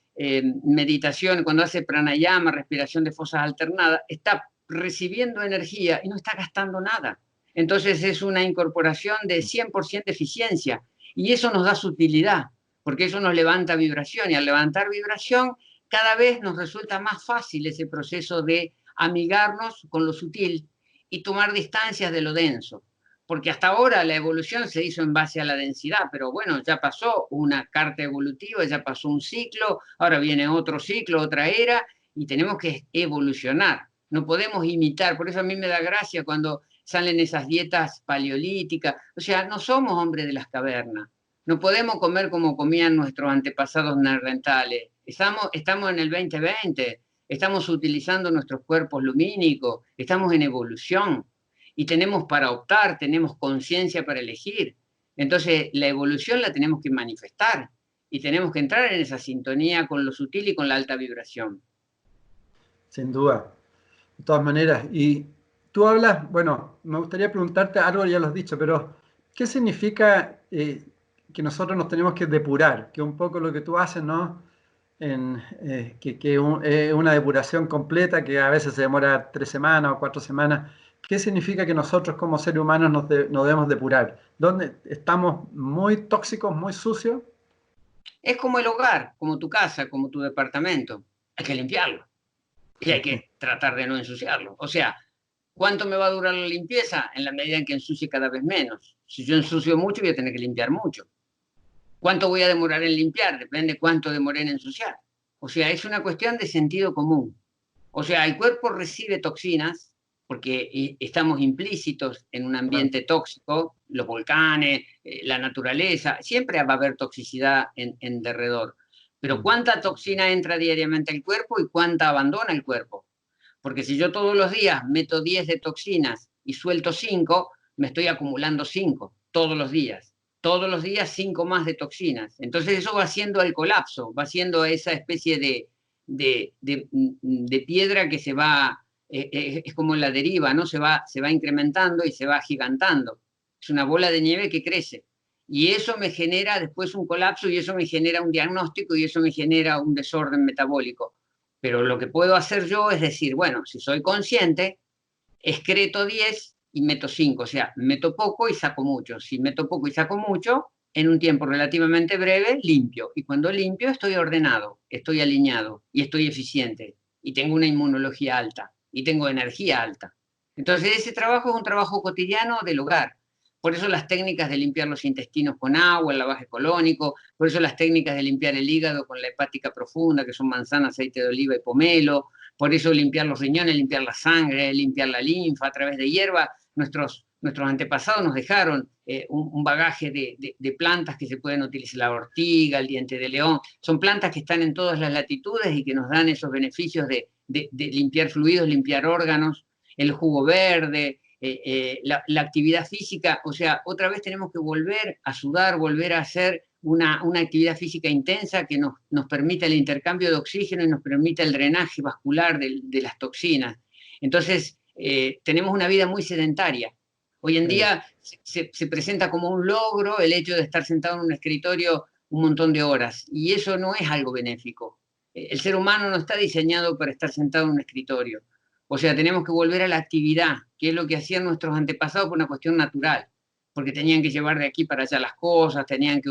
meditación, cuando hace pranayama, respiración de fosas alternadas, está recibiendo energía y no está gastando nada. Entonces es una incorporación de 100% de eficiencia y eso nos da sutilidad, porque eso nos levanta vibración y al levantar vibración cada vez nos resulta más fácil ese proceso de amigarnos con lo sutil y tomar distancias de lo denso. Porque hasta ahora la evolución se hizo en base a la densidad, pero bueno, ya pasó una carta evolutiva, ya pasó un ciclo, ahora viene otro ciclo, otra era, y tenemos que evolucionar. No podemos imitar, por eso a mí me da gracia cuando salen esas dietas paleolíticas, o sea, no somos hombres de las cavernas, no podemos comer como comían nuestros antepasados neandertales, estamos en el 2020, estamos utilizando nuestros cuerpos lumínicos, estamos en evolución y tenemos para optar, tenemos conciencia para elegir. Entonces, la evolución la tenemos que manifestar y tenemos que entrar en esa sintonía con lo sutil y con la alta vibración.
Sin duda, de todas maneras. Y tú hablas, bueno, me gustaría preguntarte algo, ya lo has dicho, pero ¿qué significa que nosotros nos tenemos que depurar? Que un poco lo que tú haces, ¿no? Es una depuración completa que a veces se demora 3 semanas o 4 semanas. ¿Qué significa que nosotros como seres humanos nos debemos depurar? ¿Dónde estamos muy tóxicos, muy sucios?
Es como el hogar, como tu casa, como tu departamento. Hay que limpiarlo y hay que tratar de no ensuciarlo. O sea, ¿cuánto me va a durar la limpieza? En la medida en que ensucie cada vez menos. Si yo ensucio mucho, voy a tener que limpiar mucho. ¿Cuánto voy a demorar en limpiar? Depende cuánto demoré en ensuciar. O sea, es una cuestión de sentido común. O sea, el cuerpo recibe toxinas porque estamos implícitos en un ambiente tóxico, los volcanes, la naturaleza, siempre va a haber toxicidad en derredor. Pero ¿cuánta toxina entra diariamente al cuerpo y cuánta abandona el cuerpo? Porque si yo todos los días meto 10 de toxinas y suelto 5, me estoy acumulando 5 todos los días. Todos los días 5 más de toxinas. Entonces eso va haciendo el colapso, va haciendo esa especie de piedra que se va, es como la deriva, ¿no? Se va incrementando y se va agigantando. Es una bola de nieve que crece. Y eso me genera después un colapso y eso me genera un diagnóstico y eso me genera un desorden metabólico. Pero lo que puedo hacer yo es decir, bueno, si soy consciente, excreto 10 y meto 5, o sea, meto poco y saco mucho. Si meto poco y saco mucho, en un tiempo relativamente breve, limpio. Y cuando limpio, estoy ordenado, estoy alineado y estoy eficiente. Y tengo una inmunología alta y tengo energía alta. Entonces, ese trabajo es un trabajo cotidiano del hogar. Por eso las técnicas de limpiar los intestinos con agua, el lavaje colónico, por eso las técnicas de limpiar el hígado con la hepática profunda, que son manzana, aceite de oliva y pomelo, por eso limpiar los riñones, limpiar la sangre, limpiar la linfa a través de hierba. Nuestros antepasados nos dejaron un bagaje de plantas que se pueden utilizar, la ortiga, el diente de león, son plantas que están en todas las latitudes y que nos dan esos beneficios de limpiar fluidos, limpiar órganos, el jugo verde, la actividad física. O sea, otra vez tenemos que volver a sudar, volver a hacer una actividad física intensa que nos permita el intercambio de oxígeno y nos permita el drenaje vascular de las toxinas. Entonces, tenemos una vida muy sedentaria. Hoy en día se presenta como un logro el hecho de estar sentado en un escritorio un montón de horas, y eso no es algo benéfico. El ser humano no está diseñado para estar sentado en un escritorio. O sea, tenemos que volver a la actividad, que es lo que hacían nuestros antepasados por una cuestión natural, porque tenían que llevar de aquí para allá las cosas, tenían que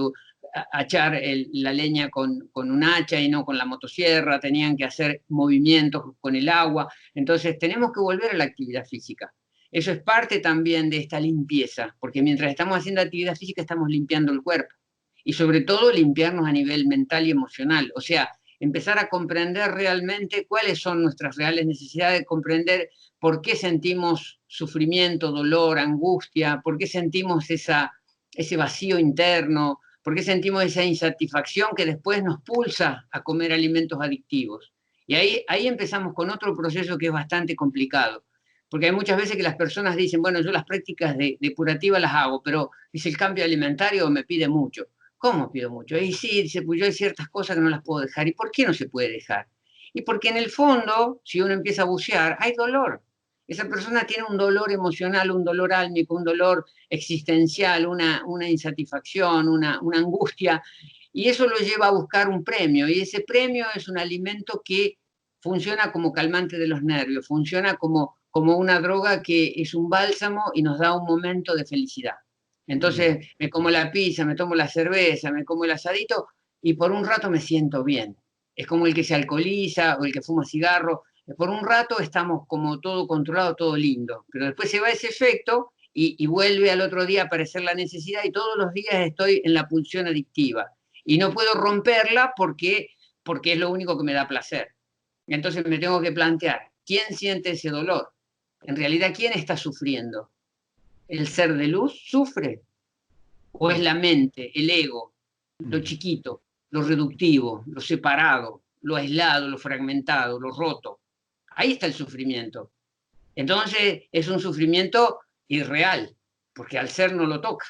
echar la leña con un hacha y no con la motosierra, tenían que hacer movimientos con el agua. Entonces, tenemos que volver a la actividad física. Eso es parte también de esta limpieza, porque mientras estamos haciendo actividad física estamos limpiando el cuerpo. Y sobre todo limpiarnos a nivel mental y emocional. O sea, empezar a comprender realmente cuáles son nuestras reales necesidades, comprender por qué sentimos sufrimiento, dolor, angustia, por qué sentimos ese vacío interno, por qué sentimos esa insatisfacción que después nos pulsa a comer alimentos adictivos. Y ahí empezamos con otro proceso que es bastante complicado. Porque hay muchas veces que las personas dicen, bueno, yo las prácticas depurativas las hago, pero dice, el cambio alimentario me pide mucho. ¿Cómo pido mucho? Y sí, dice, pues yo hay ciertas cosas que no las puedo dejar. ¿Y por qué no se puede dejar? Y porque en el fondo, si uno empieza a bucear, hay dolor. Esa persona tiene un dolor emocional, un dolor álmico, un dolor existencial, una insatisfacción, una angustia, y eso lo lleva a buscar un premio, y ese premio es un alimento que funciona como calmante de los nervios, funciona como una droga que es un bálsamo y nos da un momento de felicidad. Entonces me como la pizza, me tomo la cerveza, me como el asadito y por un rato me siento bien. Es como el que se alcoholiza o el que fuma cigarro. Por un rato estamos como todo controlado, todo lindo, pero después se va ese efecto y vuelve al otro día a aparecer la necesidad y todos los días estoy en la pulsión adictiva. Y no puedo romperla porque es lo único que me da placer. Entonces me tengo que plantear, ¿quién siente ese dolor? En realidad, ¿quién está sufriendo? ¿El ser de luz sufre? ¿O es la mente, el ego, lo chiquito, lo reductivo, lo separado, lo aislado, lo fragmentado, lo roto? Ahí está el sufrimiento. Entonces, es un sufrimiento irreal, porque al ser no lo toca.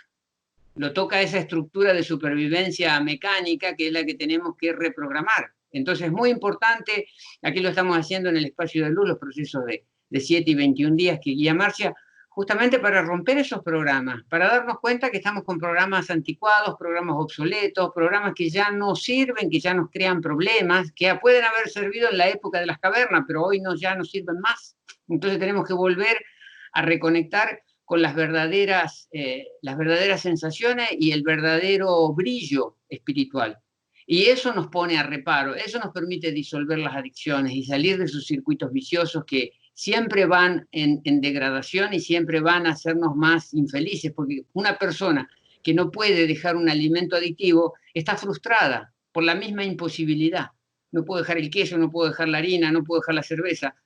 Lo toca esa estructura de supervivencia mecánica que es la que tenemos que reprogramar. Entonces, es muy importante, aquí lo estamos haciendo en el espacio de luz, los procesos de 7 y 21 días que guía Marcia, justamente para romper esos programas, para darnos cuenta que estamos con programas anticuados, programas obsoletos, programas que ya no sirven, que ya nos crean problemas, que pueden haber servido en la época de las cavernas, pero hoy ya no sirven más. Entonces tenemos que volver a reconectar con las verdaderas sensaciones y el verdadero brillo espiritual. Y eso nos pone a reparo, eso nos permite disolver las adicciones y salir de esos circuitos viciosos que siempre van en degradación y siempre van a hacernos más infelices, porque una persona que no puede dejar un alimento adictivo está frustrada por la misma imposibilidad. No puedo dejar el queso, no puedo dejar la harina, no puedo dejar la cerveza,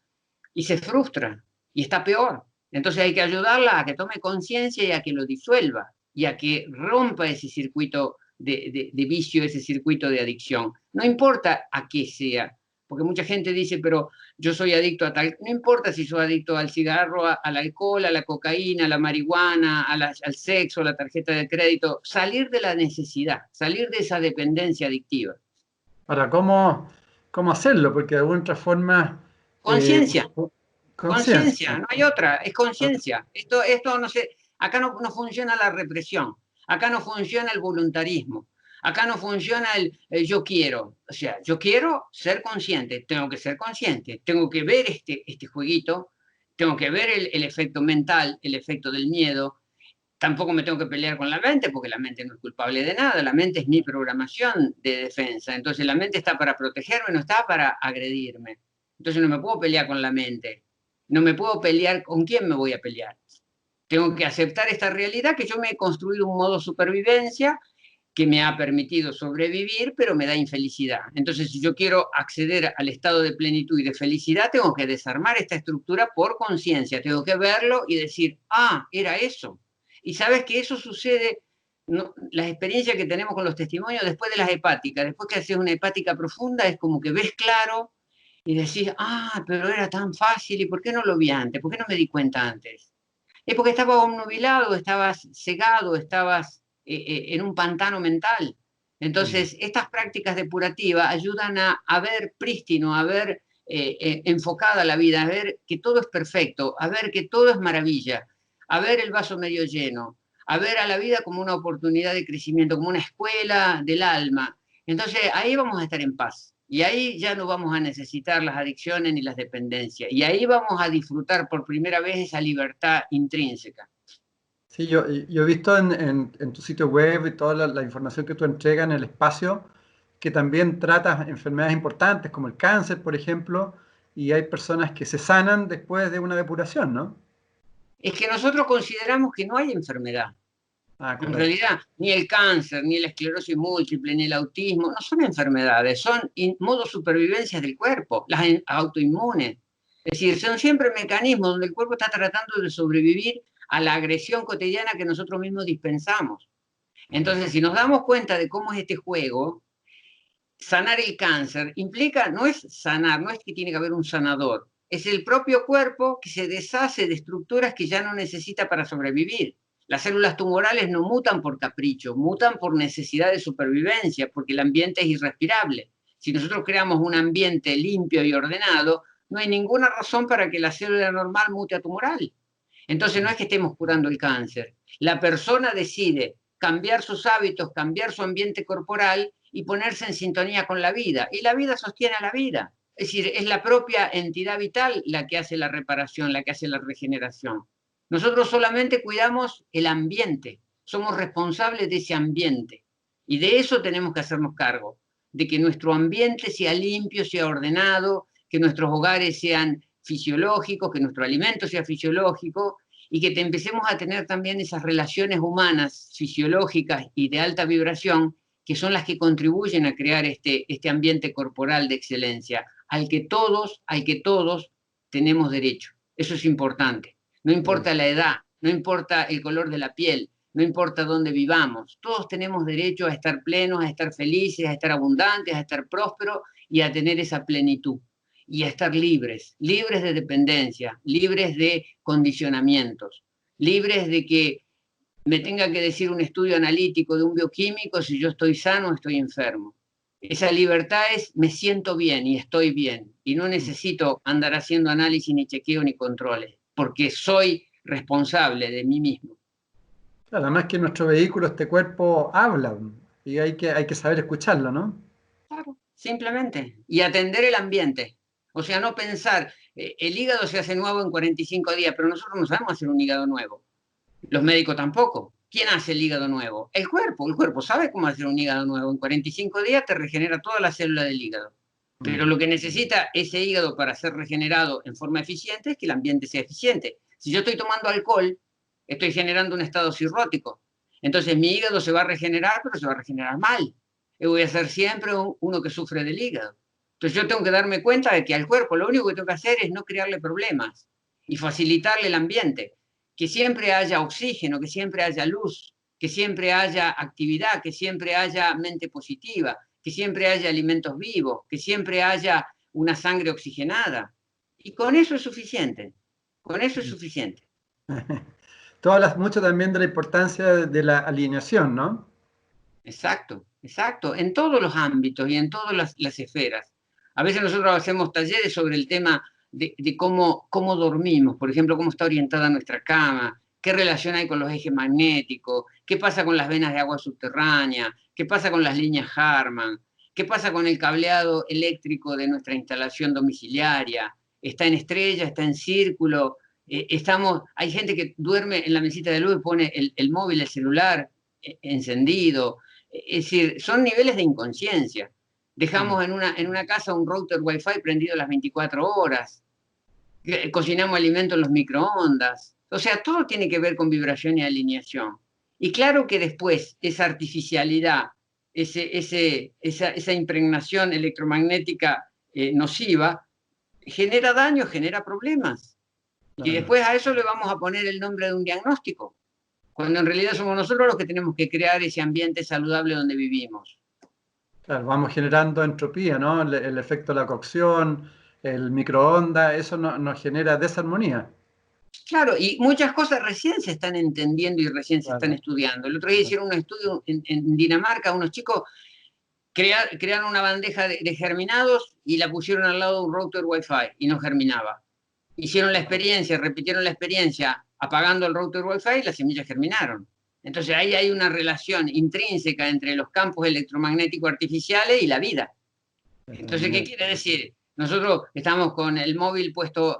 y se frustra, y está peor. Entonces hay que ayudarla a que tome conciencia y a que lo disuelva, y a que rompa ese circuito de vicio, ese circuito de adicción. No importa a qué sea, porque mucha gente dice, pero yo soy adicto a tal. No importa si soy adicto al cigarro, al alcohol, a la cocaína, a la marihuana, al sexo, a la tarjeta de crédito. Salir de la necesidad, salir de esa dependencia adictiva.
Ahora, ¿cómo hacerlo? Porque de alguna otra forma...
Conciencia.
Conciencia.
No hay otra, es conciencia. Esto no sé, acá no funciona la represión, acá no funciona el voluntarismo, acá no funciona el yo quiero. O sea, yo quiero ser consciente, tengo que ser consciente, tengo que ver este jueguito, tengo que ver el efecto mental, el efecto del miedo. Tampoco me tengo que pelear con la mente, porque la mente no es culpable de nada, la mente es mi programación de defensa. Entonces la mente está para protegerme, no está para agredirme. Entonces no me puedo pelear con la mente. No me puedo pelear, ¿con quién me voy a pelear? Tengo que aceptar esta realidad que yo me he construido un modo supervivencia que me ha permitido sobrevivir, pero me da infelicidad. Entonces, si yo quiero acceder al estado de plenitud y de felicidad, tengo que desarmar esta estructura por conciencia, tengo que verlo y decir, ah, era eso. Y sabes que eso sucede, no, las experiencias que tenemos con los testimonios después de las hepáticas, después que haces una hepática profunda, es como que ves claro y decís, ah, pero era tan fácil, ¿y por qué no lo vi antes? ¿Por qué no me di cuenta antes? Es porque estabas obnubilado, estabas cegado, estabas en un pantano mental. Entonces, estas prácticas depurativas ayudan a ver prístino, a ver enfocada la vida, a ver que todo es perfecto, a ver que todo es maravilla, a ver el vaso medio lleno, a ver a la vida como una oportunidad de crecimiento, como una escuela del alma. Entonces, ahí vamos a estar en paz. Y ahí ya no vamos a necesitar las adicciones ni las dependencias. Y ahí vamos a disfrutar por primera vez esa libertad intrínseca.
Sí, yo he visto en tu sitio web y toda la información que tú entregas en el espacio, que también tratas enfermedades importantes como el cáncer, por ejemplo, y hay personas que se sanan después de una depuración, ¿no?
Es que nosotros consideramos que no hay enfermedad.
Ah,
En
correcto.
realidad, ni el cáncer, ni la esclerosis múltiple, ni el autismo, no son enfermedades, son modos supervivencias del cuerpo, las autoinmunes. Es decir, son siempre mecanismos donde el cuerpo está tratando de sobrevivir a la agresión cotidiana que nosotros mismos dispensamos. Entonces, si nos damos cuenta de cómo es este juego, sanar el cáncer implica, no es sanar, no es que tiene que haber un sanador, es el propio cuerpo que se deshace de estructuras que ya no necesita para sobrevivir. Las células tumorales no mutan por capricho, mutan por necesidad de supervivencia, porque el ambiente es irrespirable. Si nosotros creamos un ambiente limpio y ordenado, no hay ninguna razón para que la célula normal mute a tumoral. Entonces no es que estemos curando el cáncer. La persona decide cambiar sus hábitos, cambiar su ambiente corporal y ponerse en sintonía con la vida. Y la vida sostiene a la vida. Es decir, es la propia entidad vital la que hace la reparación, la que hace la regeneración. Nosotros solamente cuidamos el ambiente, somos responsables de ese ambiente. Y de eso tenemos que hacernos cargo, de que nuestro ambiente sea limpio, sea ordenado, que nuestros hogares sean fisiológicos, que nuestro alimento sea fisiológico y que empecemos a tener también esas relaciones humanas fisiológicas y de alta vibración que son las que contribuyen a crear este ambiente corporal de excelencia al que todos tenemos derecho. Eso es importante. No importa la edad, no importa el color de la piel, no importa dónde vivamos, todos tenemos derecho a estar plenos, a estar felices, a estar abundantes, a estar prósperos y a tener esa plenitud y a estar libres, libres de dependencia, libres de condicionamientos, libres de que me tenga que decir un estudio analítico de un bioquímico si yo estoy sano o estoy enfermo. Esa libertad es me siento bien y estoy bien y no necesito andar haciendo análisis ni chequeo ni controles porque soy responsable de mí mismo.
Claro, además que nuestro vehículo, este cuerpo, habla y hay que saber escucharlo, ¿no?
Claro, simplemente. Y atender el ambiente. O sea, no pensar, el hígado se hace nuevo en 45 días, pero nosotros no sabemos hacer un hígado nuevo. Los médicos tampoco. ¿Quién hace el hígado nuevo? El cuerpo sabe cómo hacer un hígado nuevo. En 45 días te regenera toda la célula del hígado. Pero lo que necesita ese hígado para ser regenerado en forma eficiente es que el ambiente sea eficiente. Si yo estoy tomando alcohol, estoy generando un estado cirrótico. Entonces mi hígado se va a regenerar, pero se va a regenerar mal. Yo voy a ser siempre uno que sufre del hígado. Entonces yo tengo que darme cuenta de que al cuerpo lo único que tengo que hacer es no crearle problemas y facilitarle el ambiente. Que siempre haya oxígeno, que siempre haya luz, que siempre haya actividad, que siempre haya mente positiva, que siempre haya alimentos vivos, que siempre haya una sangre oxigenada. Y con eso es suficiente. Con eso es suficiente.
Tú hablas mucho también de la importancia de la alineación, ¿no?
Exacto, exacto. En todos los ámbitos y en todas las esferas. A veces nosotros hacemos talleres sobre el tema de cómo dormimos, por ejemplo, cómo está orientada nuestra cama, qué relación hay con los ejes magnéticos, qué pasa con las venas de agua subterránea, qué pasa con las líneas Harman, qué pasa con el cableado eléctrico de nuestra instalación domiciliaria, está en estrella, está en círculo, hay gente que duerme en la mesita de luz y pone el móvil, el celular encendido, es decir, son niveles de inconsciencia. Dejamos en una casa un router Wi-Fi prendido las 24 horas, cocinamos alimentos en los microondas, O sea, todo tiene que ver con vibración y alineación. Y claro que después esa artificialidad, esa impregnación electromagnética nociva, genera daño, genera problemas. Y después a eso le vamos a poner el nombre de un diagnóstico, cuando en realidad somos nosotros los que tenemos que crear ese ambiente saludable donde vivimos.
Claro, vamos generando entropía, ¿no? El efecto de la cocción, el microondas, eso nos genera desarmonía.
Claro, y muchas cosas recién se están entendiendo y recién se están
Claro.
estudiando. El otro día hicieron un estudio en Dinamarca, unos chicos crearon una bandeja de germinados y la pusieron al lado de un router Wi-Fi y no germinaba. Hicieron la experiencia, repitieron la experiencia apagando el router Wi-Fi y las semillas germinaron. Entonces ahí hay una relación intrínseca entre los campos electromagnéticos artificiales y la vida. Entonces, ¿qué quiere decir? Nosotros estamos con el móvil puesto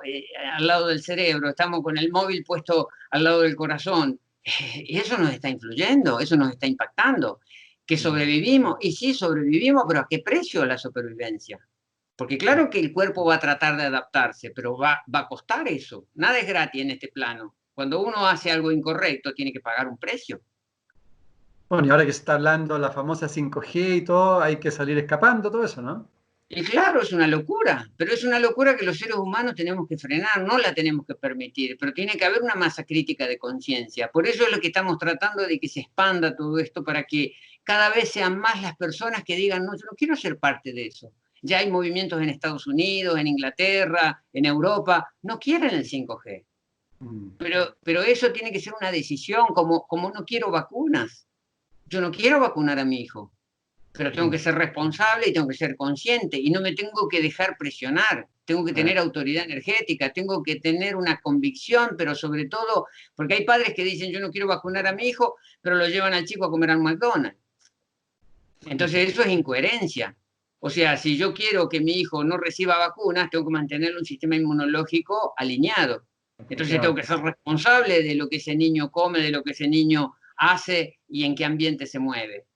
al lado del cerebro, estamos con el móvil puesto al lado del corazón. Y eso nos está influyendo, eso nos está impactando. ¿Que sobrevivimos? Y sí, sobrevivimos, pero ¿a qué precio la supervivencia? Porque claro que el cuerpo va a tratar de adaptarse, pero va a costar eso. Nada es gratis en este plano. Cuando uno hace algo incorrecto, tiene que pagar un precio.
Bueno, y ahora que se está hablando de la famosa 5G y todo, hay que salir escapando, todo eso, ¿no?
Y claro, es una locura, pero es una locura que los seres humanos tenemos que frenar, no la tenemos que permitir, pero tiene que haber una masa crítica de conciencia. Por eso es lo que estamos tratando de que se expanda todo esto para que cada vez sean más las personas que digan, no, yo no quiero ser parte de eso. Ya hay movimientos en Estados Unidos, en Inglaterra, en Europa, no quieren el 5G. Pero eso tiene que ser una decisión, como no quiero vacunas. Yo no quiero vacunar a mi hijo, pero tengo que ser responsable y tengo que ser consciente y no me tengo que dejar presionar, tengo que tener autoridad energética, tengo que tener una convicción, pero sobre todo, porque hay padres que dicen yo no quiero vacunar a mi hijo, pero lo llevan al chico a comer al McDonald's. Entonces eso es incoherencia. O sea, si yo quiero que mi hijo no reciba vacunas, tengo que mantener un sistema inmunológico alineado. Entonces tengo que ser responsable de lo que ese niño come, de lo que ese niño hace y en qué ambiente se mueve.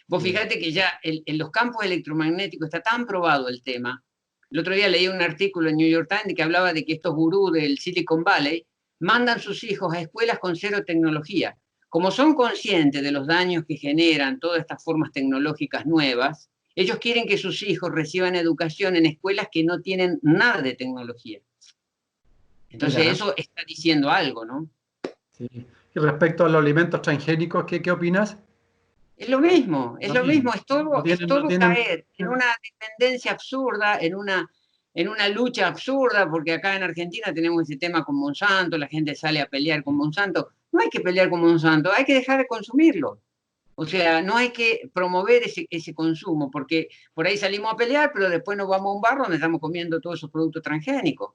Vos fíjate que ya en los campos electromagnéticos está tan probado el tema. El otro día leí un artículo en New York Times que hablaba de que estos gurús del Silicon Valley mandan sus hijos a escuelas con cero tecnología. Como son conscientes de los daños que generan todas estas formas tecnológicas nuevas, ellos quieren que sus hijos reciban educación en escuelas que no tienen nada de tecnología. Entonces eso está diciendo algo, ¿no?
Sí. Y respecto a los alimentos transgénicos, ¿qué opinas?
Es lo mismo, es todo, es todo
tienen...
caer en una dependencia absurda, en una lucha absurda, porque acá en Argentina tenemos ese tema con Monsanto, la gente sale a pelear con Monsanto. No hay que pelear con Monsanto, hay que dejar de consumirlo. O sea, no hay que promover ese consumo, porque por ahí salimos a pelear, pero después nos vamos a un bar donde estamos comiendo todos esos productos transgénicos.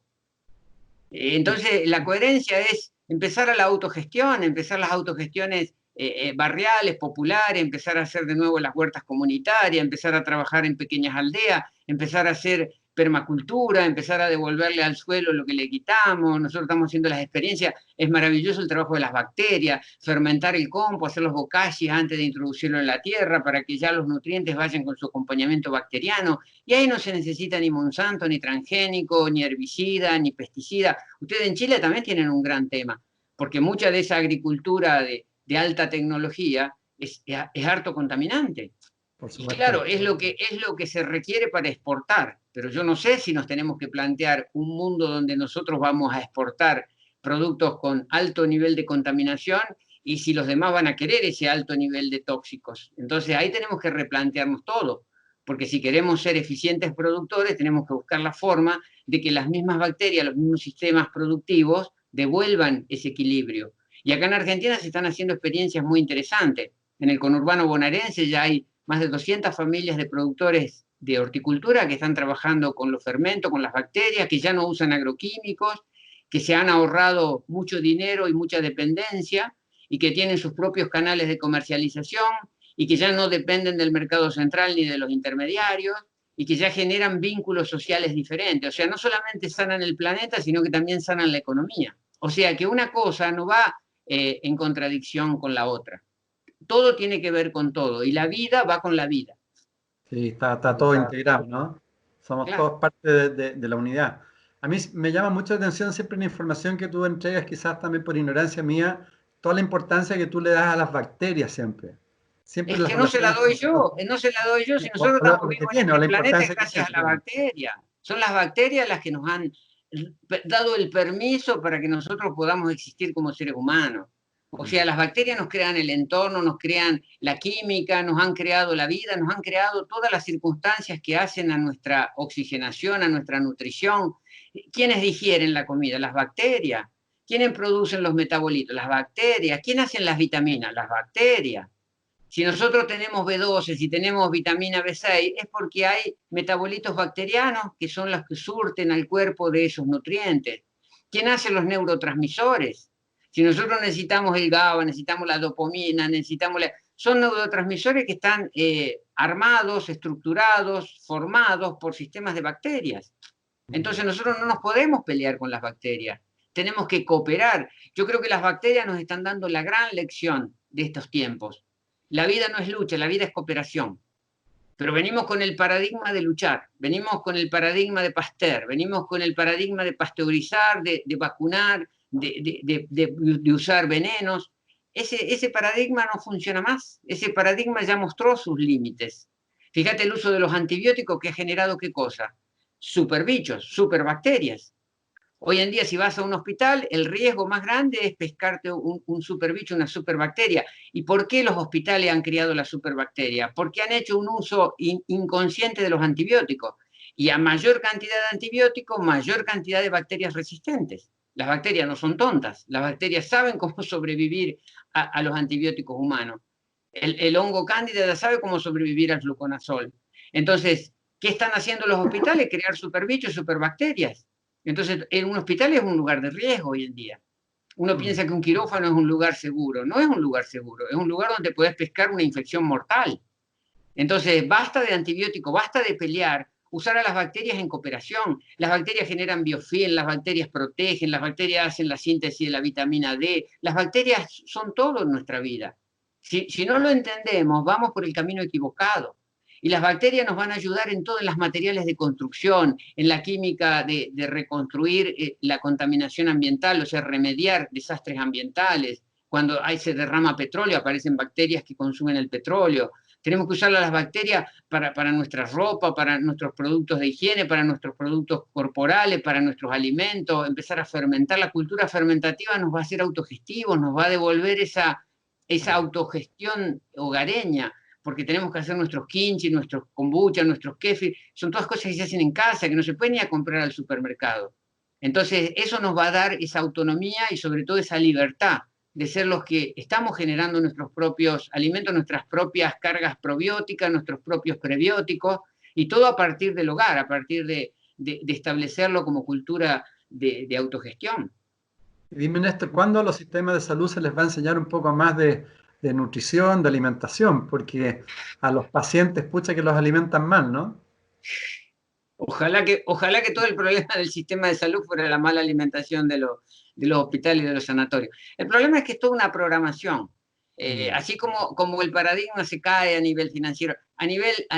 Entonces, la coherencia es empezar a la autogestión, empezar las autogestiones barriales, populares, empezar a hacer de nuevo las huertas comunitarias, empezar a trabajar en pequeñas aldeas, empezar a hacer permacultura, empezar a devolverle al suelo lo que le quitamos. Nosotros estamos haciendo las experiencias, es maravilloso el trabajo de las bacterias, fermentar el compost, hacer los bocassis antes de introducirlo en la tierra para que ya los nutrientes vayan con su acompañamiento bacteriano. Y ahí no se necesita ni Monsanto, ni transgénico, ni herbicida, ni pesticida. Ustedes en Chile también tienen un gran tema, porque mucha de esa agricultura de alta tecnología es harto contaminante. Y claro, es lo que se requiere para exportar, pero yo no sé si nos tenemos que plantear un mundo donde nosotros vamos a exportar productos con alto nivel de contaminación y si los demás van a querer ese alto nivel de tóxicos. Entonces ahí tenemos que replantearnos todo, porque si queremos ser eficientes productores tenemos que buscar la forma de que las mismas bacterias, los mismos sistemas productivos devuelvan ese equilibrio. Y acá en Argentina se están haciendo experiencias muy interesantes. En el conurbano bonaerense ya hay más de 200 familias de productores de horticultura que están trabajando con los fermentos, con las bacterias, que ya no usan agroquímicos, que se han ahorrado mucho dinero y mucha dependencia y que tienen sus propios canales de comercialización y que ya no dependen del mercado central ni de los intermediarios y que ya generan vínculos sociales diferentes. O sea, no solamente sanan el planeta, sino que también sanan la economía. O sea, que una cosa no va en contradicción con la otra. Todo tiene que ver con todo y la vida va con la vida.
Sí, está todo integrado, ¿no? Somos
Claro.
todos parte de la unidad. A mí me llama mucho la atención siempre la información que tú entregas, quizás también por ignorancia mía, toda la importancia que tú le das a las bacterias siempre. Siempre
Es
las
que no se la
relaciones
doy
con
yo, no se la doy yo, si nosotros
o
estamos
lo que
vivos en
tiene, o
este
la
planeta es
importancia que
gracias a
tiene,
las
digamos.
bacterias. Son las bacterias las que nos han dado el permiso para que nosotros podamos existir como seres humanos. O sea, las bacterias nos crean el entorno, nos crean la química, nos han creado la vida, nos han creado todas las circunstancias que hacen a nuestra oxigenación, a nuestra nutrición. ¿Quiénes digieren la comida? Las bacterias. ¿Quiénes producen los metabolitos? Las bacterias. ¿Quiénes hacen las vitaminas? Las bacterias. Si nosotros tenemos B12, si tenemos vitamina B6, es porque hay metabolitos bacterianos que son los que surten al cuerpo de esos nutrientes. ¿Quién hace los neurotransmisores? Si nosotros necesitamos el GABA, necesitamos la dopamina, son neurotransmisores que están armados, estructurados, formados por sistemas de bacterias. Entonces nosotros no nos podemos pelear con las bacterias, tenemos que cooperar. Yo creo que las bacterias nos están dando la gran lección de estos tiempos. La vida no es lucha, la vida es cooperación. Pero venimos con el paradigma de luchar, venimos con el paradigma de Pasteur, venimos con el paradigma de pasteurizar, de vacunar, de usar venenos. Ese paradigma no funciona más, ese paradigma ya mostró sus límites. Fíjate el uso de los antibióticos que ha generado qué cosa. Superbichos, superbacterias. Hoy en día, si vas a un hospital, el riesgo más grande es pescarte un superbicho, una superbacteria. ¿Y por qué los hospitales han criado la superbacteria? Porque han hecho un uso inconsciente de los antibióticos. Y a mayor cantidad de antibióticos, mayor cantidad de bacterias resistentes. Las bacterias no son tontas, las bacterias saben cómo sobrevivir a los antibióticos humanos. El hongo cándida ya sabe cómo sobrevivir al fluconazol. Entonces, ¿qué están haciendo los hospitales? Crear superbichos, superbacterias. Entonces, en un hospital es un lugar de riesgo hoy en día. Uno piensa que un quirófano es un lugar seguro. No es un lugar seguro, es un lugar donde puedes pescar una infección mortal. Entonces, basta de antibiótico, basta de pelear, usar a las bacterias en cooperación. Las bacterias generan biofilm, las bacterias protegen, las bacterias hacen la síntesis de la vitamina D. Las bacterias son todo en nuestra vida. Si no lo entendemos, vamos por el camino equivocado. Y las bacterias nos van a ayudar en todos los materiales de construcción, en la química de reconstruir la contaminación ambiental, o sea, remediar desastres ambientales. Cuando se derrama petróleo, aparecen bacterias que consumen el petróleo. Tenemos que usar las bacterias para nuestra ropa, para nuestros productos de higiene, para nuestros productos corporales, para nuestros alimentos, empezar a fermentar. La cultura fermentativa nos va a hacer autogestivos, nos va a devolver esa autogestión hogareña, porque tenemos que hacer nuestros kimchi, nuestros kombucha, nuestros kefir, son todas cosas que se hacen en casa, que no se pueden ni a comprar al supermercado. Entonces, eso nos va a dar esa autonomía y sobre todo esa libertad de ser los que estamos generando nuestros propios alimentos, nuestras propias cargas probióticas, nuestros propios prebióticos, y todo a partir del hogar, a partir de establecerlo como cultura de autogestión.
Dime, Néstor, ¿cuándo a los sistemas de salud se les va a enseñar un poco más de nutrición, de alimentación? Porque a los pacientes, pucha, que los alimentan mal, ¿no?
Ojalá que todo el problema del sistema de salud fuera la mala alimentación de los hospitales y de los sanatorios. El problema es que es toda una programación. Así como el paradigma se cae a nivel financiero, a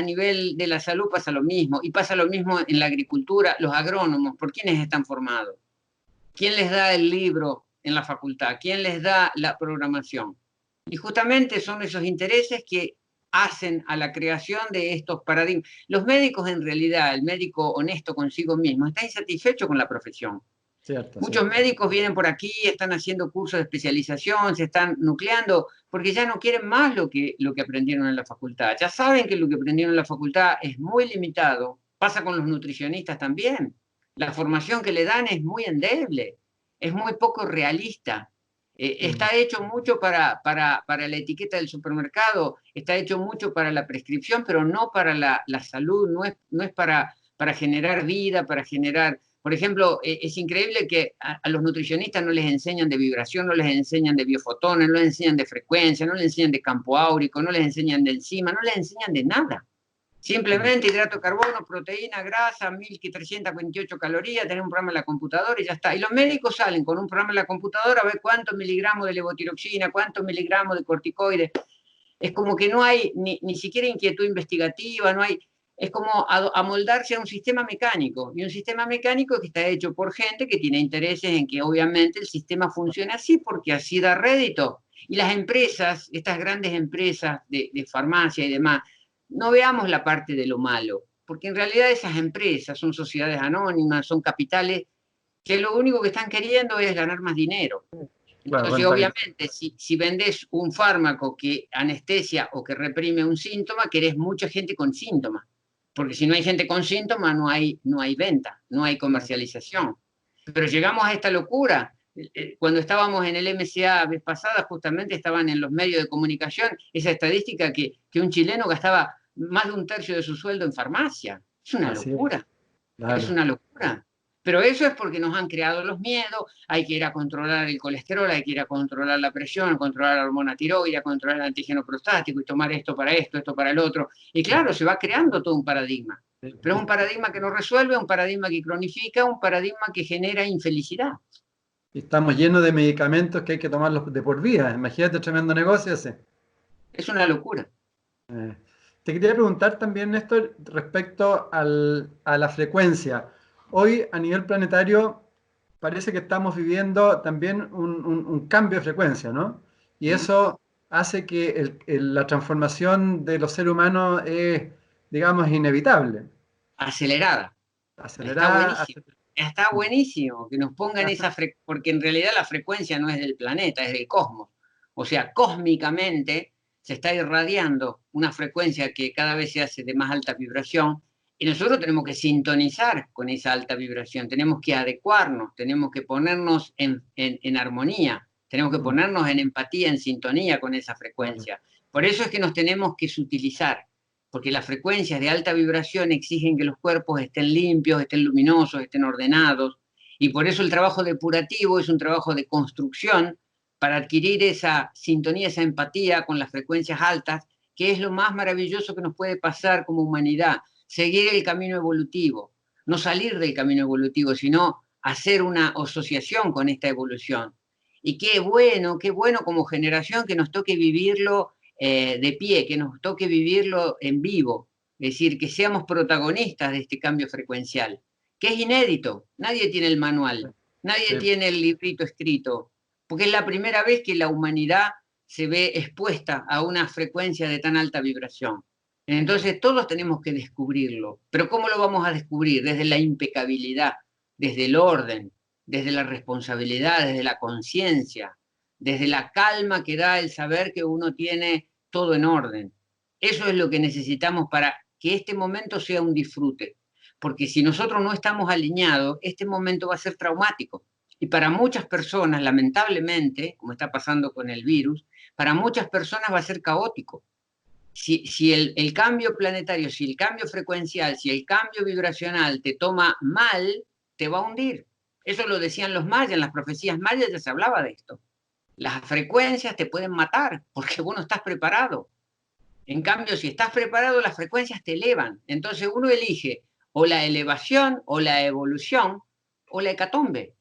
nivel de la salud pasa lo mismo, y pasa lo mismo en la agricultura. Los agrónomos, ¿por quiénes están formados? ¿Quién les da el libro en la facultad? ¿Quién les da la programación? Y justamente son esos intereses que hacen a la creación de estos paradigmas. Los médicos, en realidad, el médico honesto consigo mismo, está insatisfecho con la profesión.
Cierto,
Muchos
cierto.
médicos vienen por aquí, están haciendo cursos de especialización, se están nucleando, porque ya no quieren más lo que aprendieron en la facultad. Ya saben que lo que aprendieron en la facultad es muy limitado. Pasa con los nutricionistas también. La formación que le dan es muy endeble, es muy poco realista. Está hecho mucho para la etiqueta del supermercado, está hecho mucho para la prescripción, pero no para la salud, no es para generar vida, para generar... Por ejemplo, es increíble que a los nutricionistas no les enseñan de vibración, no les enseñan de biofotones, no les enseñan de frecuencia, no les enseñan de campo áurico, no les enseñan de enzima, no les enseñan de nada. Simplemente hidrato de carbono, proteína, grasa, 1328 calorías, tener un programa en la computadora y ya está. Y los médicos salen con un programa en la computadora a ver cuántos miligramos de levotiroxina, cuántos miligramos de corticoides. Es como que no hay ni siquiera inquietud investigativa, no hay... es como amoldarse a un sistema mecánico, y un sistema mecánico que está hecho por gente que tiene intereses en que obviamente el sistema funcione así, porque así da rédito. Y las empresas, estas grandes empresas de farmacia y demás, no veamos la parte de lo malo, porque en realidad esas empresas son sociedades anónimas, son capitales que lo único que están queriendo es ganar más dinero.
Claro,
Entonces, obviamente, si vendes un fármaco que anestesia o que reprime un síntoma, querés mucha gente con síntomas. Porque si no hay gente con síntomas, no hay venta, no hay comercialización. Pero llegamos a esta locura. Cuando estábamos en el MCA vez pasada, justamente estaban en los medios de comunicación esa estadística que un chileno gastaba más de un tercio de su sueldo en farmacia. Es una
así es,
locura. Es
claro.
una locura. Pero eso es porque nos han creado los miedos, hay que ir a controlar el colesterol, hay que ir a controlar la presión, controlar la hormona tiroidea, controlar el antígeno prostático y tomar esto para el otro. Y claro, se va creando todo un paradigma. Pero es un paradigma que no resuelve, un paradigma que cronifica, un paradigma que genera infelicidad.
Y estamos llenos de medicamentos que hay que tomarlos de por vida. Imagínate, tremendo negocio ese.
Es una locura.
Te quería preguntar también, Néstor, respecto a la frecuencia. Hoy, a nivel planetario, parece que estamos viviendo también un cambio de frecuencia, ¿no? Y eso hace que la transformación de los seres humanos es, digamos, inevitable.
Acelerada. Está
Acelerada.
buenísimo. Está buenísimo que nos pongan esa frecuencia, porque en realidad la frecuencia no es del planeta, es del cosmos. O sea, cósmicamente se está irradiando una frecuencia que cada vez se hace de más alta vibración y nosotros tenemos que sintonizar con esa alta vibración, tenemos que adecuarnos, tenemos que ponernos en armonía, tenemos que ponernos en empatía, en sintonía con esa frecuencia. Por eso es que nos tenemos que sutilizar, porque las frecuencias de alta vibración exigen que los cuerpos estén limpios, estén luminosos, estén ordenados, y por eso el trabajo depurativo es un trabajo de construcción para adquirir esa sintonía, esa empatía con las frecuencias altas, que es lo más maravilloso que nos puede pasar como humanidad, seguir el camino evolutivo, no salir del camino evolutivo, sino hacer una asociación con esta evolución. Y qué bueno como generación que nos toque vivirlo de pie, que nos toque vivirlo en vivo, es decir, que seamos protagonistas de este cambio frecuencial, que es inédito, nadie tiene el manual, nadie tiene el librito escrito, porque es la primera vez que la humanidad se ve expuesta a una frecuencia de tan alta vibración. Entonces todos tenemos que descubrirlo, pero ¿cómo lo vamos a descubrir? Desde la impecabilidad, desde el orden, desde la responsabilidad, desde la conciencia, desde la calma que da el saber que uno tiene todo en orden. Eso es lo que necesitamos para que este momento sea un disfrute, porque si nosotros no estamos alineados, este momento va a ser traumático. Y para muchas personas, lamentablemente, como está pasando con el virus, para muchas personas va a ser caótico. Si el cambio planetario, si el cambio frecuencial, si el cambio vibracional te toma mal, te va a hundir. Eso lo decían los mayas, en las profecías mayas ya se hablaba de esto. Las frecuencias te pueden matar porque vos no estás preparado. En cambio, si estás preparado, las frecuencias te elevan. Entonces uno elige o la elevación o la evolución o la hecatombe.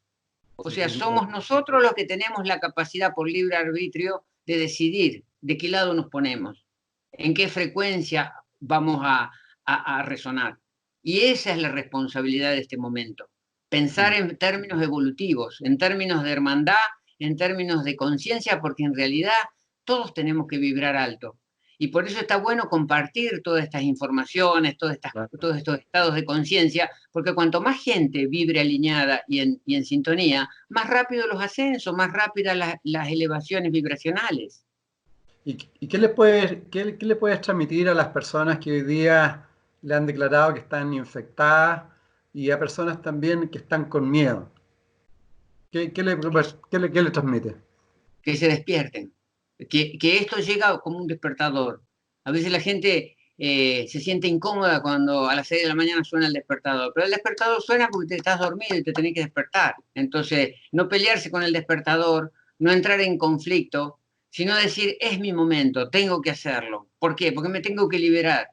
O sea, somos nosotros los que tenemos la capacidad por libre arbitrio de decidir de qué lado nos ponemos, en qué frecuencia vamos a resonar. Y esa es la responsabilidad de este momento. Pensar en términos evolutivos, en términos de hermandad, en términos de conciencia, porque en realidad todos tenemos que vibrar alto. Y por eso está bueno compartir todas estas informaciones, todos estos estados de conciencia, porque cuanto más gente vibre alineada y en sintonía, más rápido los ascensos, más rápidas las elevaciones vibracionales.
¿Y qué le puedes transmitir a las personas que hoy día le han declarado que están infectadas y a personas también que están con miedo? ¿Qué le transmite?
Que se despierten, que esto llega como un despertador. A veces la gente se siente incómoda cuando a las 6 de la mañana suena el despertador, pero el despertador suena porque te estás dormido y te tenés que despertar. Entonces, no pelearse con el despertador, no entrar en conflicto, sino decir, es mi momento, tengo que hacerlo. ¿Por qué? Porque me tengo que liberar.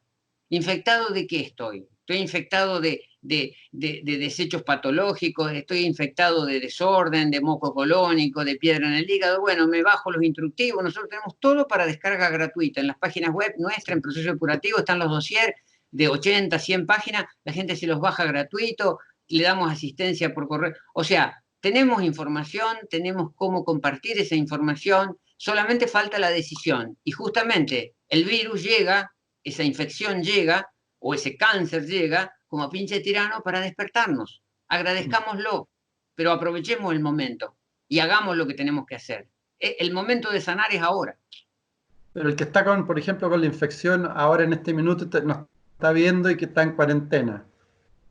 ¿Infectado de qué estoy? Estoy infectado de desechos patológicos, estoy infectado de desorden, de moco colónico, de piedra en el hígado. Bueno, me bajo los instructivos. Nosotros tenemos todo para descarga gratuita. En las páginas web nuestras, en Proceso Curativo, están los dossiers. de 80, 100 páginas, la gente se los baja gratuito, le damos asistencia por correo. O sea, tenemos información, tenemos cómo compartir esa información, solamente falta la decisión. Y justamente el virus llega, esa infección llega, o ese cáncer llega, como pinche tirano para despertarnos. Agradezcámoslo, pero aprovechemos el momento y hagamos lo que tenemos que hacer. El momento de sanar es ahora.
Pero el que está con, por ejemplo, con la infección ahora en este minuto nos está viendo y que está en cuarentena.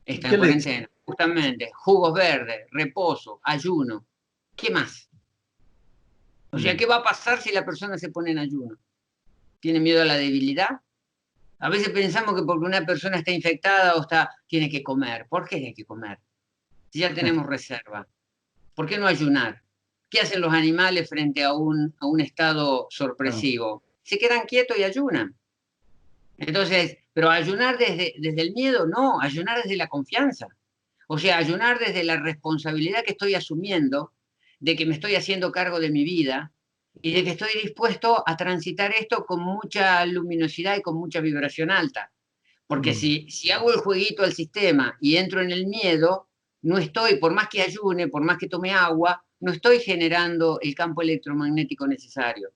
Está
¿Qué
en
le dice?
cuarentena, justamente. Jugos verdes, reposo, ayuno. ¿Qué más? O sea, ¿qué va a pasar si la persona se pone en ayuno? ¿Tiene miedo a la debilidad? A veces pensamos que porque una persona está infectada o tiene que comer. ¿Por qué hay que comer? Si ya tenemos reserva. ¿Por qué no ayunar? ¿Qué hacen los animales frente a un estado
Ah,
sorpresivo? Se quedan quietos y ayunan. Entonces, pero ayunar desde el miedo, no, ayunar desde la confianza. O sea, ayunar desde la responsabilidad que estoy asumiendo, de que me estoy haciendo cargo de mi vida y de que estoy dispuesto a transitar esto con mucha luminosidad y con mucha vibración alta. Porque
mm,
si hago el jueguito al sistema y entro en el miedo, no estoy, por más que ayune, por más que tome agua, no estoy generando el campo electromagnético necesario.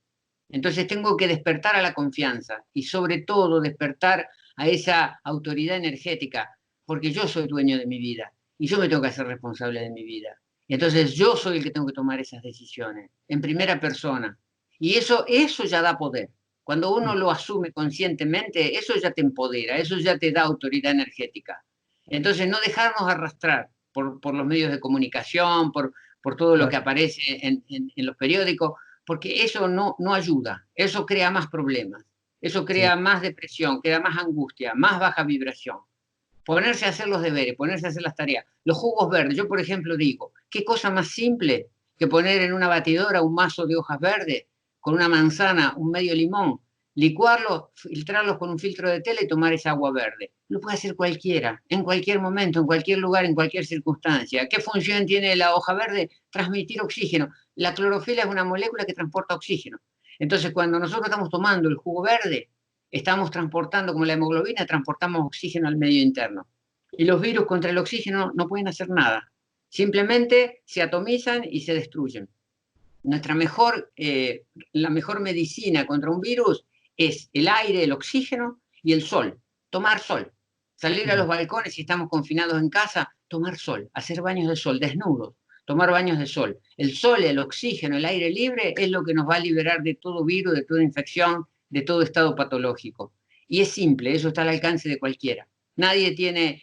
Entonces tengo que despertar a la confianza y sobre todo despertar a esa autoridad energética, porque yo soy dueño de mi vida y yo me tengo que hacer responsable de mi vida. Entonces yo soy el que tengo que tomar esas decisiones en primera persona. Y eso ya da poder. Cuando uno
mm.
lo asume conscientemente, eso ya te empodera, eso ya te da autoridad energética. Entonces no dejarnos arrastrar por los medios de comunicación, por todo lo que
Claro.
aparece en los periódicos, porque eso no ayuda, eso crea más problemas, eso
Sí.
crea más depresión, crea más angustia, más baja vibración. Ponerse a hacer los deberes, ponerse a hacer las tareas. Los jugos verdes, yo por ejemplo digo, ¿qué cosa más simple que poner en una batidora un mazo de hojas verdes con una manzana, un medio limón, licuarlos, filtrarlos con un filtro de tela y tomar esa agua verde? Lo puede hacer cualquiera, en cualquier momento, en cualquier lugar, en cualquier circunstancia. ¿Qué función tiene la hoja verde? Transmitir oxígeno. La clorofila es una molécula que transporta oxígeno. Entonces, cuando nosotros estamos tomando el jugo verde, estamos transportando, como la hemoglobina, transportamos oxígeno al medio interno. Y los virus contra el oxígeno no pueden hacer nada. Simplemente se atomizan y se destruyen. La mejor medicina contra un virus es el aire, el oxígeno y el sol. Tomar sol. Salir a
Mm.
los balcones si estamos confinados en casa, tomar sol, hacer baños de sol, desnudos, tomar baños de sol. El sol, el oxígeno, el aire libre es lo que nos va a liberar de todo virus, de toda infección, de todo estado patológico. Y es simple, eso está al alcance de cualquiera. Nadie tiene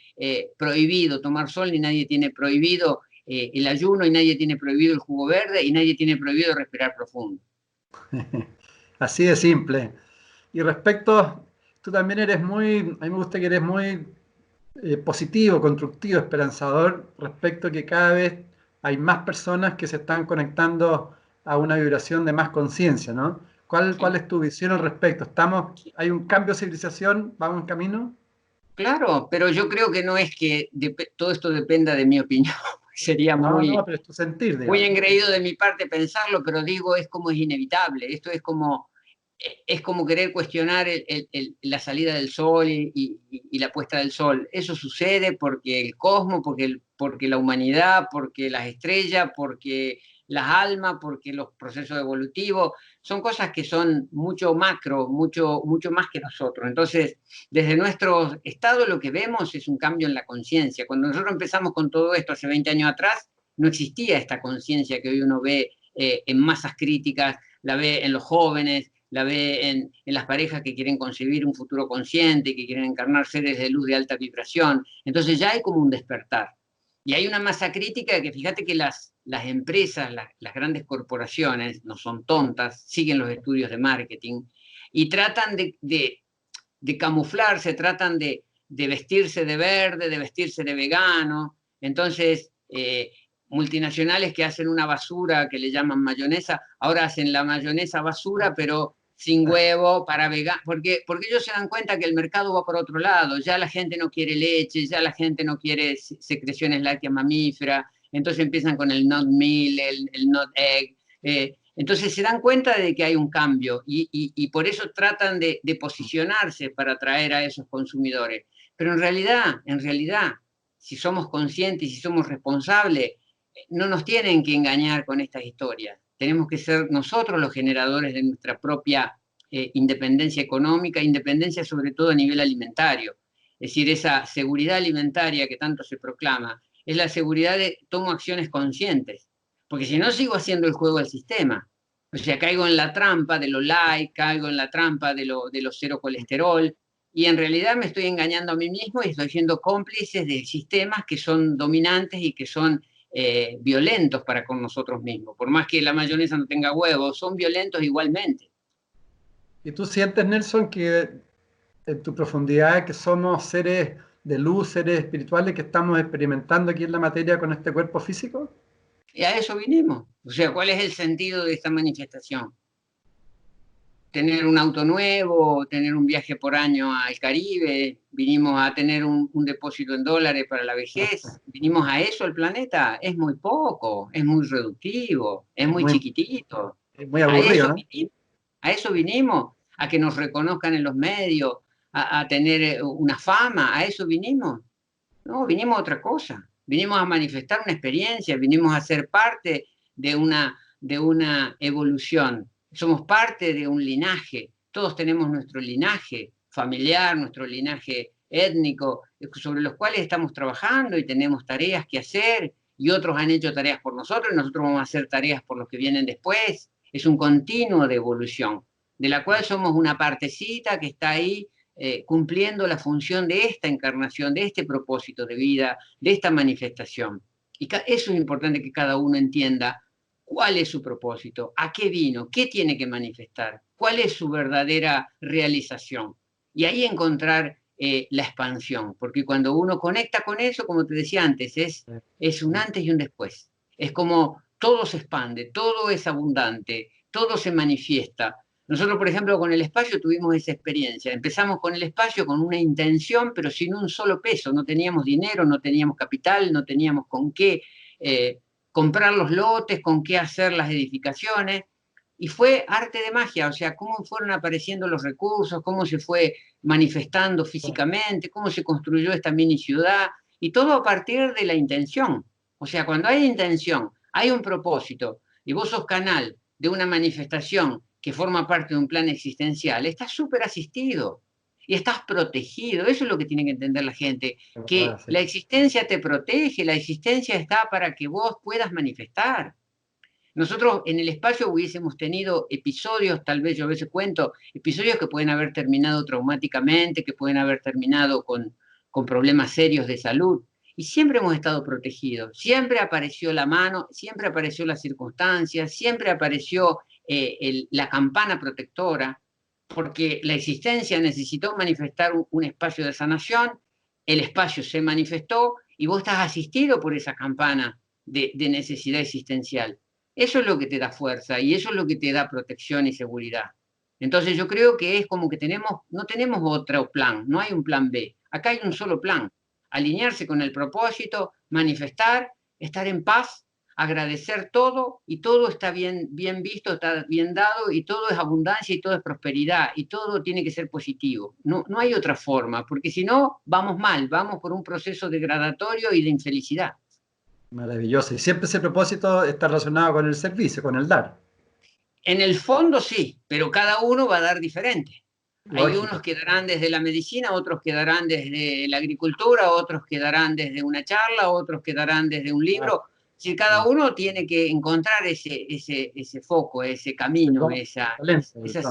prohibido tomar sol, ni nadie tiene prohibido el ayuno, y nadie tiene prohibido el jugo verde, y nadie tiene prohibido respirar profundo.
Así de simple. Y respecto, tú también eres muy, a mí me gusta que eres muy positivo, constructivo, esperanzador respecto a que cada vez hay más personas que se están conectando a una vibración de más conciencia, ¿no? ¿Cuál
Sí,
es tu visión al respecto? ¿Hay un cambio de civilización? ¿Vamos en camino?
claro, pero yo creo que no es que todo esto dependa de mi opinión. Sería
No, no,
muy,
pero es tu sentir,
muy
digamos.
engreído de mi parte pensarlo, pero digo, es como es inevitable. Esto es como querer cuestionar la salida del sol y la puesta del sol. Eso sucede porque el cosmos, porque la humanidad, porque las estrellas, porque las almas, porque los procesos evolutivos, son cosas que son mucho macro, mucho más que nosotros. Entonces, desde nuestro estado lo que vemos es un cambio en la conciencia. Cuando nosotros empezamos con todo esto hace 20 años atrás, no existía esta conciencia que hoy uno ve en masas críticas, la ve en los jóvenes, la ve en las parejas que quieren concebir un futuro consciente, que quieren encarnar seres de luz de alta vibración. Entonces ya hay como un despertar. Y hay una masa crítica que fíjate que las empresas, las grandes corporaciones, no son tontas, siguen los estudios de marketing y tratan de camuflarse, tratan de vestirse de verde, de vestirse de vegano. Entonces, multinacionales que hacen una basura que le llaman mayonesa, ahora hacen la mayonesa basura, pero sin huevo, para vegano, porque ellos se dan cuenta que el mercado va por otro lado, ya la gente no quiere leche, ya la gente no quiere secreciones lácteas mamíferas, entonces empiezan con el not meal, el not egg, entonces se dan cuenta de que hay un cambio y por eso tratan de posicionarse para atraer a esos consumidores. Pero en realidad, si somos conscientes, si somos responsables, no nos tienen que engañar con estas historias. Tenemos que ser nosotros los generadores de nuestra propia independencia económica, independencia sobre todo a nivel alimentario. Es decir, esa seguridad alimentaria que tanto se proclama, es la seguridad de tomo acciones conscientes. Porque si no, sigo haciendo el juego del sistema. O sea, caigo en la trampa de lo light, caigo en la trampa de lo cero colesterol, y en realidad me estoy engañando a mí mismo y estoy siendo cómplices de sistemas que son dominantes y que son violentos para con nosotros mismos. Por más que la mayonesa no tenga huevos, son violentos igualmente.
¿Y tú sientes, Nelson, que en tu profundidad que somos seres de luz, seres espirituales que estamos experimentando aquí en la materia con este cuerpo físico?
Y a eso vinimos. O sea, ¿cuál es el sentido de esta manifestación? Tener un auto nuevo, tener un viaje por año al Caribe, vinimos a tener un depósito en dólares para la vejez, vinimos a eso el planeta, es muy poco, es muy reductivo, es muy chiquitito.
Es muy
A
aburrido,
eso
¿no?
vinimos, a eso vinimos, a que nos reconozcan en los medios, a tener una fama, a eso vinimos. No, vinimos a otra cosa, vinimos a manifestar una experiencia, vinimos a ser parte de una evolución. Somos parte de un linaje, todos tenemos nuestro linaje familiar, nuestro linaje étnico, sobre los cuales estamos trabajando y tenemos tareas que hacer, y otros han hecho tareas por nosotros, y nosotros vamos a hacer tareas por los que vienen después. Es un continuo de evolución, de la cual somos una partecita que está ahí cumpliendo la función de esta encarnación, de este propósito de vida, de esta manifestación. Y eso es importante que cada uno entienda cuál es su propósito, a qué vino, qué tiene que manifestar, cuál es su verdadera realización. Y ahí encontrar la expansión, porque cuando uno conecta con eso, como te decía antes, es un antes y un después. Es como todo se expande, todo es abundante, todo se manifiesta. Nosotros, por ejemplo, con el espacio tuvimos esa experiencia. Empezamos con el espacio con una intención, pero sin un solo peso. No teníamos dinero, no teníamos capital, no teníamos con qué comprar los lotes, con qué hacer las edificaciones. Y fue arte de magia, o sea, cómo fueron apareciendo los recursos, cómo se fue manifestando físicamente, cómo se construyó esta mini ciudad, y todo a partir de la intención. O sea, cuando hay intención, hay un propósito, y vos sos canal de una manifestación que forma parte de un plan existencial, estás súper asistido y estás protegido. Eso es lo que tiene que entender la gente, que la existencia te protege, la existencia está para que vos puedas manifestar. Nosotros en el espacio hubiésemos tenido episodios, tal vez yo a veces cuento, episodios que pueden haber terminado traumáticamente, que pueden haber terminado con problemas serios de salud. Y siempre hemos estado protegidos, siempre apareció la mano, siempre apareció la circunstancia, siempre apareció la campana protectora, porque la existencia necesitó manifestar un espacio de sanación, el espacio se manifestó y vos estás asistido por esa campana de necesidad existencial. Eso es lo que te da fuerza y eso es lo que te da protección y seguridad. Entonces yo creo que es como que no tenemos otro plan, no hay un plan B. Acá hay un solo plan, alinearse con el propósito, manifestar, estar en paz, agradecer todo y todo está bien visto, está bien dado y todo es abundancia y todo es prosperidad y todo tiene que ser positivo. No hay otra forma, porque si no, vamos mal, vamos por un proceso degradatorio y de infelicidad.
Maravilloso. Y siempre ese propósito está relacionado con el servicio, con el dar.
En el fondo sí, pero cada uno va a dar diferente. Hay
Lógico.
unos que darán desde la medicina, otros que darán desde la agricultura, otros que darán desde una charla, otros que darán desde un libro. Si cada uno tiene que encontrar ese foco, ese camino, esa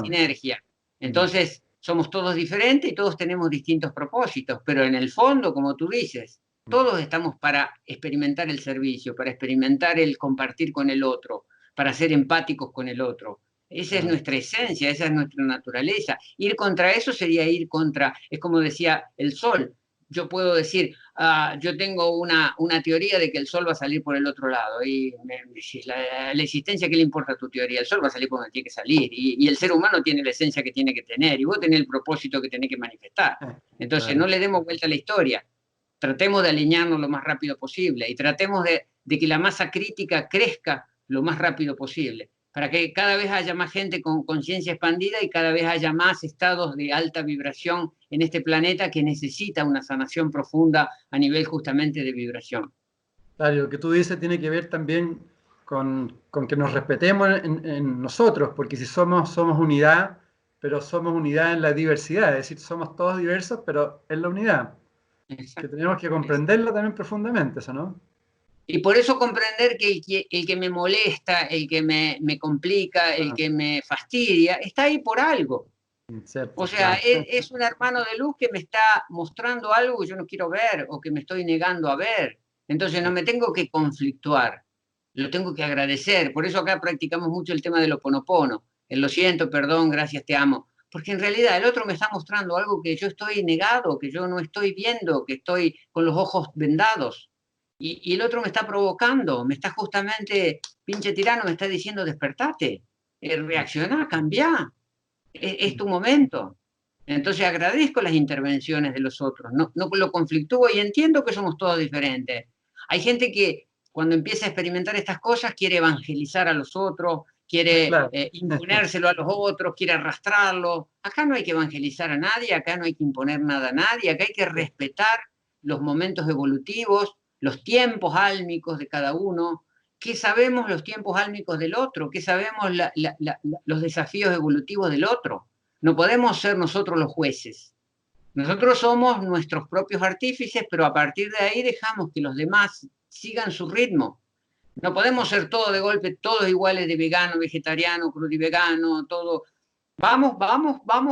sinergia. Entonces, somos todos diferentes y todos tenemos distintos propósitos, pero en el fondo, como tú dices, todos estamos para experimentar el servicio, para experimentar el compartir con el otro, para ser empáticos con el otro. Esa es nuestra esencia, esa es nuestra naturaleza. Ir contra eso sería ir contra, es como decía el sol. Yo puedo decir, yo tengo una teoría de que el sol va a salir por el otro lado. Y la existencia, ¿qué le importa a tu teoría? El sol va a salir por donde tiene que salir. Y el ser humano tiene la esencia que tiene que tener. Y vos tenés el propósito que tenés que manifestar. Entonces, no le demos vuelta a la historia. Tratemos de alinearnos lo más rápido posible. Y tratemos de que la masa crítica crezca lo más rápido posible. para que cada vez haya más gente con conciencia expandida y cada vez haya más estados de alta vibración en este planeta que necesita una sanación profunda a nivel justamente de vibración.
Claro, lo que tú dices tiene que ver también con que nos respetemos en nosotros, porque si somos unidad, pero somos unidad en la diversidad, es decir, somos todos diversos, pero en la unidad, que
Exacto.
tenemos que comprenderlo también profundamente, ¿eso no?
Y por eso comprender que el que me molesta, el que me complica, el
Ah,
que me fastidia, está ahí por algo. O
cierto,
sea,
claro.
es un hermano de luz que me está mostrando algo que yo no quiero ver o que me estoy negando a ver. Entonces no me tengo que conflictuar, lo tengo que agradecer. Por eso acá practicamos mucho el tema del Ho'oponopono. El lo siento, perdón, gracias, te amo. Porque en realidad el otro me está mostrando algo que yo estoy negado, que yo no estoy viendo, que estoy con los ojos vendados. Y el otro me está provocando, me está justamente, pinche tirano, me está diciendo despertate, reacciona, cambia, es tu momento. Entonces agradezco las intervenciones de los otros, no lo conflictúo y entiendo que somos todos diferentes. Hay gente que cuando empieza a experimentar estas cosas quiere evangelizar a los otros, quiere
Claro.
imponérselo a los otros, quiere arrastrarlo. Acá no hay que evangelizar a nadie, acá no hay que imponer nada a nadie, acá hay que respetar los momentos evolutivos, los tiempos álmicos de cada uno, qué sabemos los tiempos álmicos del otro, qué sabemos los desafíos evolutivos del otro. No podemos ser nosotros los jueces. Nosotros somos nuestros propios artífices, pero a partir de ahí dejamos que los demás sigan su ritmo. No podemos ser todos de golpe, todos iguales de vegano, vegetariano, crudivegano, todo. Vamos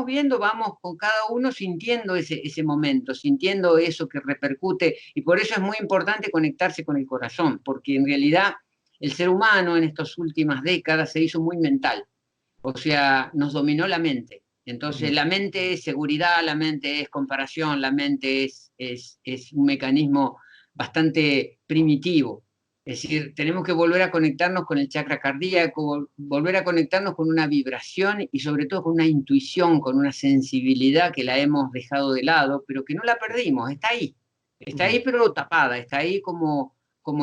viendo, vamos con cada uno sintiendo ese momento, sintiendo eso que repercute. Y por eso es muy importante conectarse con el corazón, porque en realidad el ser humano en estas últimas décadas se hizo muy mental. O sea, nos dominó la mente. Entonces, la mente es seguridad, la mente es comparación, la mente es un mecanismo bastante primitivo. Es decir, tenemos que volver a conectarnos con el chakra cardíaco, volver a conectarnos con una vibración y sobre todo con una intuición, con una sensibilidad que la hemos dejado de lado, pero que no la perdimos, está ahí pero tapada, está ahí como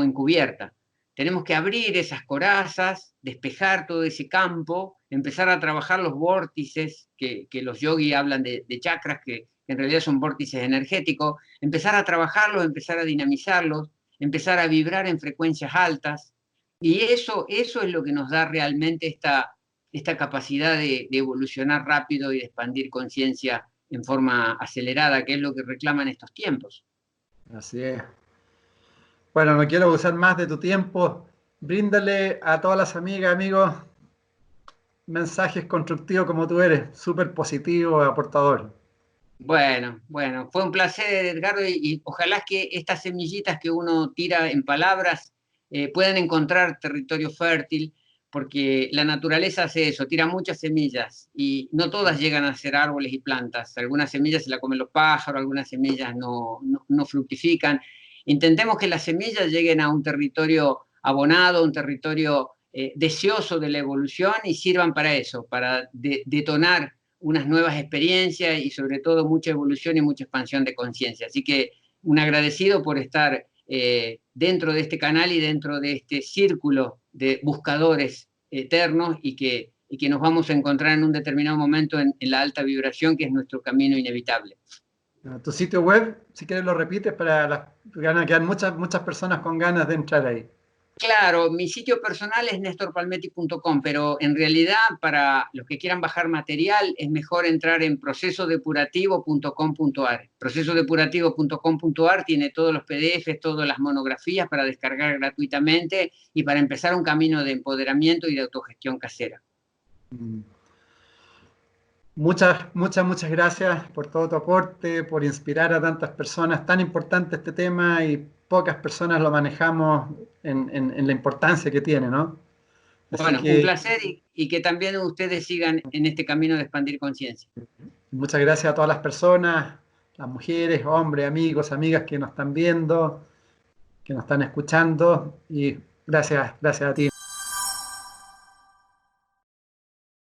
encubierta. Tenemos que abrir esas corazas, despejar todo ese campo, empezar a trabajar los vórtices, que los yogis hablan de chakras, que en realidad son vórtices energéticos, empezar a trabajarlos, empezar a dinamizarlos, empezar a vibrar en frecuencias altas. Y eso es lo que nos da realmente esta capacidad de evolucionar rápido y de expandir conciencia en forma acelerada, que es lo que reclaman estos tiempos.
Así es. Bueno, no quiero abusar más de tu tiempo. Bríndale a todas las amigas, amigos, mensajes constructivos como tú eres, súper positivo, aportador.
Bueno, fue un placer, Edgardo, y ojalá que estas semillitas que uno tira en palabras puedan encontrar territorio fértil, porque la naturaleza hace eso, tira muchas semillas y no todas llegan a ser árboles y plantas. Algunas semillas se las comen los pájaros, algunas semillas no fructifican. Intentemos que las semillas lleguen a un territorio abonado, un territorio deseoso de la evolución y sirvan para eso, para detonar unas nuevas experiencias y sobre todo mucha evolución y mucha expansión de conciencia. Así que un agradecido por estar dentro de este canal y dentro de este círculo de buscadores eternos y que nos vamos a encontrar en un determinado momento en la alta vibración, que es nuestro camino inevitable.
Tu sitio web, si quieres lo repites, van a quedar muchas personas con ganas de entrar ahí.
Claro, mi sitio personal es nestorpalmetti.com, pero en realidad para los que quieran bajar material es mejor entrar en procesodepurativo.com.ar. Procesodepurativo.com.ar tiene todos los PDFs, todas las monografías para descargar gratuitamente y para empezar un camino de empoderamiento y de autogestión casera.
Muchas gracias por todo tu aporte, por inspirar a tantas personas. Tan importante este tema y pocas personas lo manejamos en la importancia que tiene, ¿no? Así
Bueno, un
que
placer y que también ustedes sigan en este camino de expandir conciencia.
muchas gracias a todas las personas, las mujeres, hombres, amigos, amigas que nos están viendo, que nos están escuchando y gracias a ti.